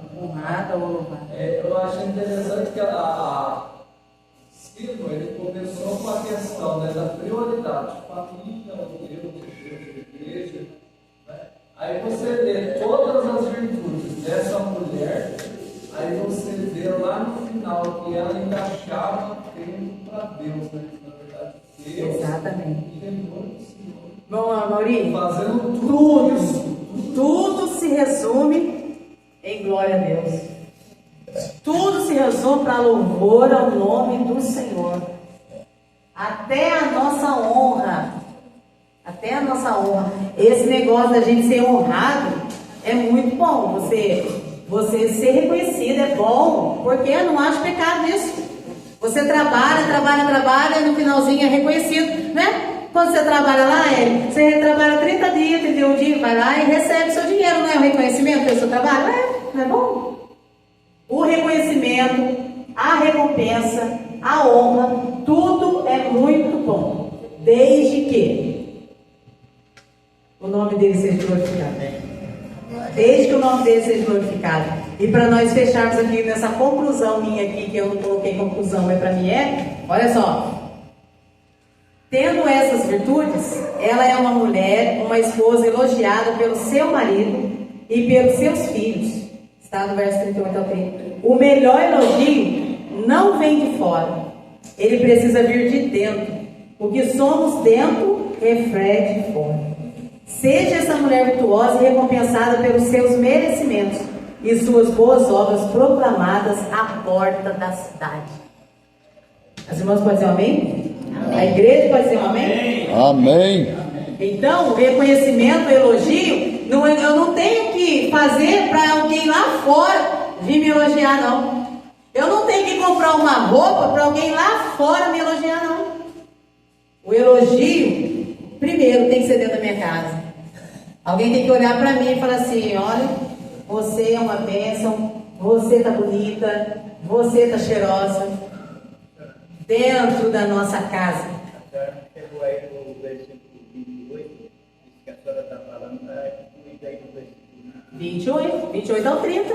Senhor Honrada ou louvada. eu acho interessante que o ensino ele começou com a questão, né, da prioridade, família, o Deus, igreja, né? Aí você vê todas as virtudes dessa mulher. Aí você vê lá no final que ela encaixava tempo para Deus, né? Na verdade, Deus. Exatamente. E temor do Senhor. Bom, Maurício, Fazendo tudo se resume em glória a Deus. Tudo se resume para louvor ao nome do Senhor. Até a nossa honra. Até a nossa honra. Esse negócio da gente ser honrado é muito bom. Você ser reconhecido é bom, porque eu não acho pecado nisso. Você trabalha, e no finalzinho é reconhecido, né? Quando você trabalha lá, você trabalha 30 dias, 31 dias, vai lá e recebe seu dinheiro, não é o reconhecimento pelo seu trabalho? Não é bom? O reconhecimento, a recompensa, a honra, tudo é muito bom, desde que o nome dele seja glorificado. Desde que o nome dele seja glorificado. E para nós fecharmos aqui nessa conclusão minha aqui, que eu não coloquei conclusão, mas para mim olha só. Tendo essas virtudes, ela é uma mulher, uma esposa elogiada pelo seu marido e pelos seus filhos. Está no verso 38 ao 30. O melhor elogio não vem de fora. Ele precisa vir de dentro. O que somos dentro, reflete de fora. Seja essa mulher virtuosa e recompensada pelos seus merecimentos e suas boas obras proclamadas à porta da cidade. As irmãs podem dizer um amém? Amém. A igreja pode dizer um amém? Amém. Então, o reconhecimento, o elogio, eu não tenho que fazer para alguém lá fora vir me elogiar, não. Eu não tenho que comprar uma roupa para alguém lá fora me elogiar, não. O elogio, primeiro, tem que ser dentro da minha casa. Alguém tem que olhar para mim e falar assim: olha, você é uma bênção, você está bonita, você está cheirosa. Dentro da nossa casa. A senhora chegou aí no versículo 28, isso que a senhora está falando, está incluído aí no versículo 28 ao 30,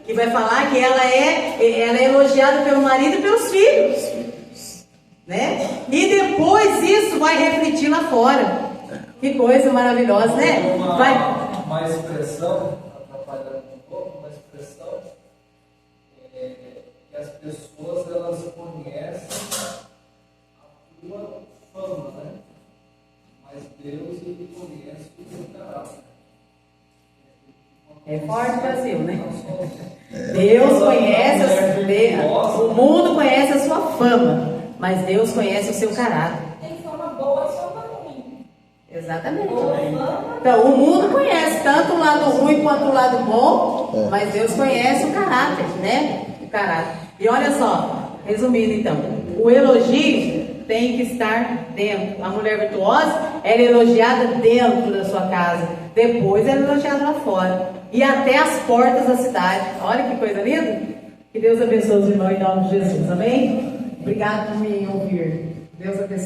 que vai falar que ela é elogiada pelo marido e pelos filhos, né? E depois isso vai refletir lá fora. Que coisa maravilhosa, né? Uma expressão, atrapalhando um pouco, uma expressão que as pessoas elas conhecem a tua fama, né? Mas Deus ele conhece o teu caráter. É forte Brasil, né? Deus conhece, o mundo conhece a sua fama, mas Deus conhece o seu caráter. Tem fama boa e fama ruim. Exatamente. Boa fama. Então, o mundo conhece tanto o lado ruim quanto o lado bom, mas Deus conhece o caráter, né? O caráter. E olha só, resumindo então, o elogio tem que estar dentro. A mulher virtuosa, ela é elogiada dentro da sua casa, depois ela é elogiada lá fora, e até as portas da cidade. Olha que coisa linda. Que Deus abençoe os irmãos em nome de Jesus, amém? Obrigado por me ouvir. Deus abençoe.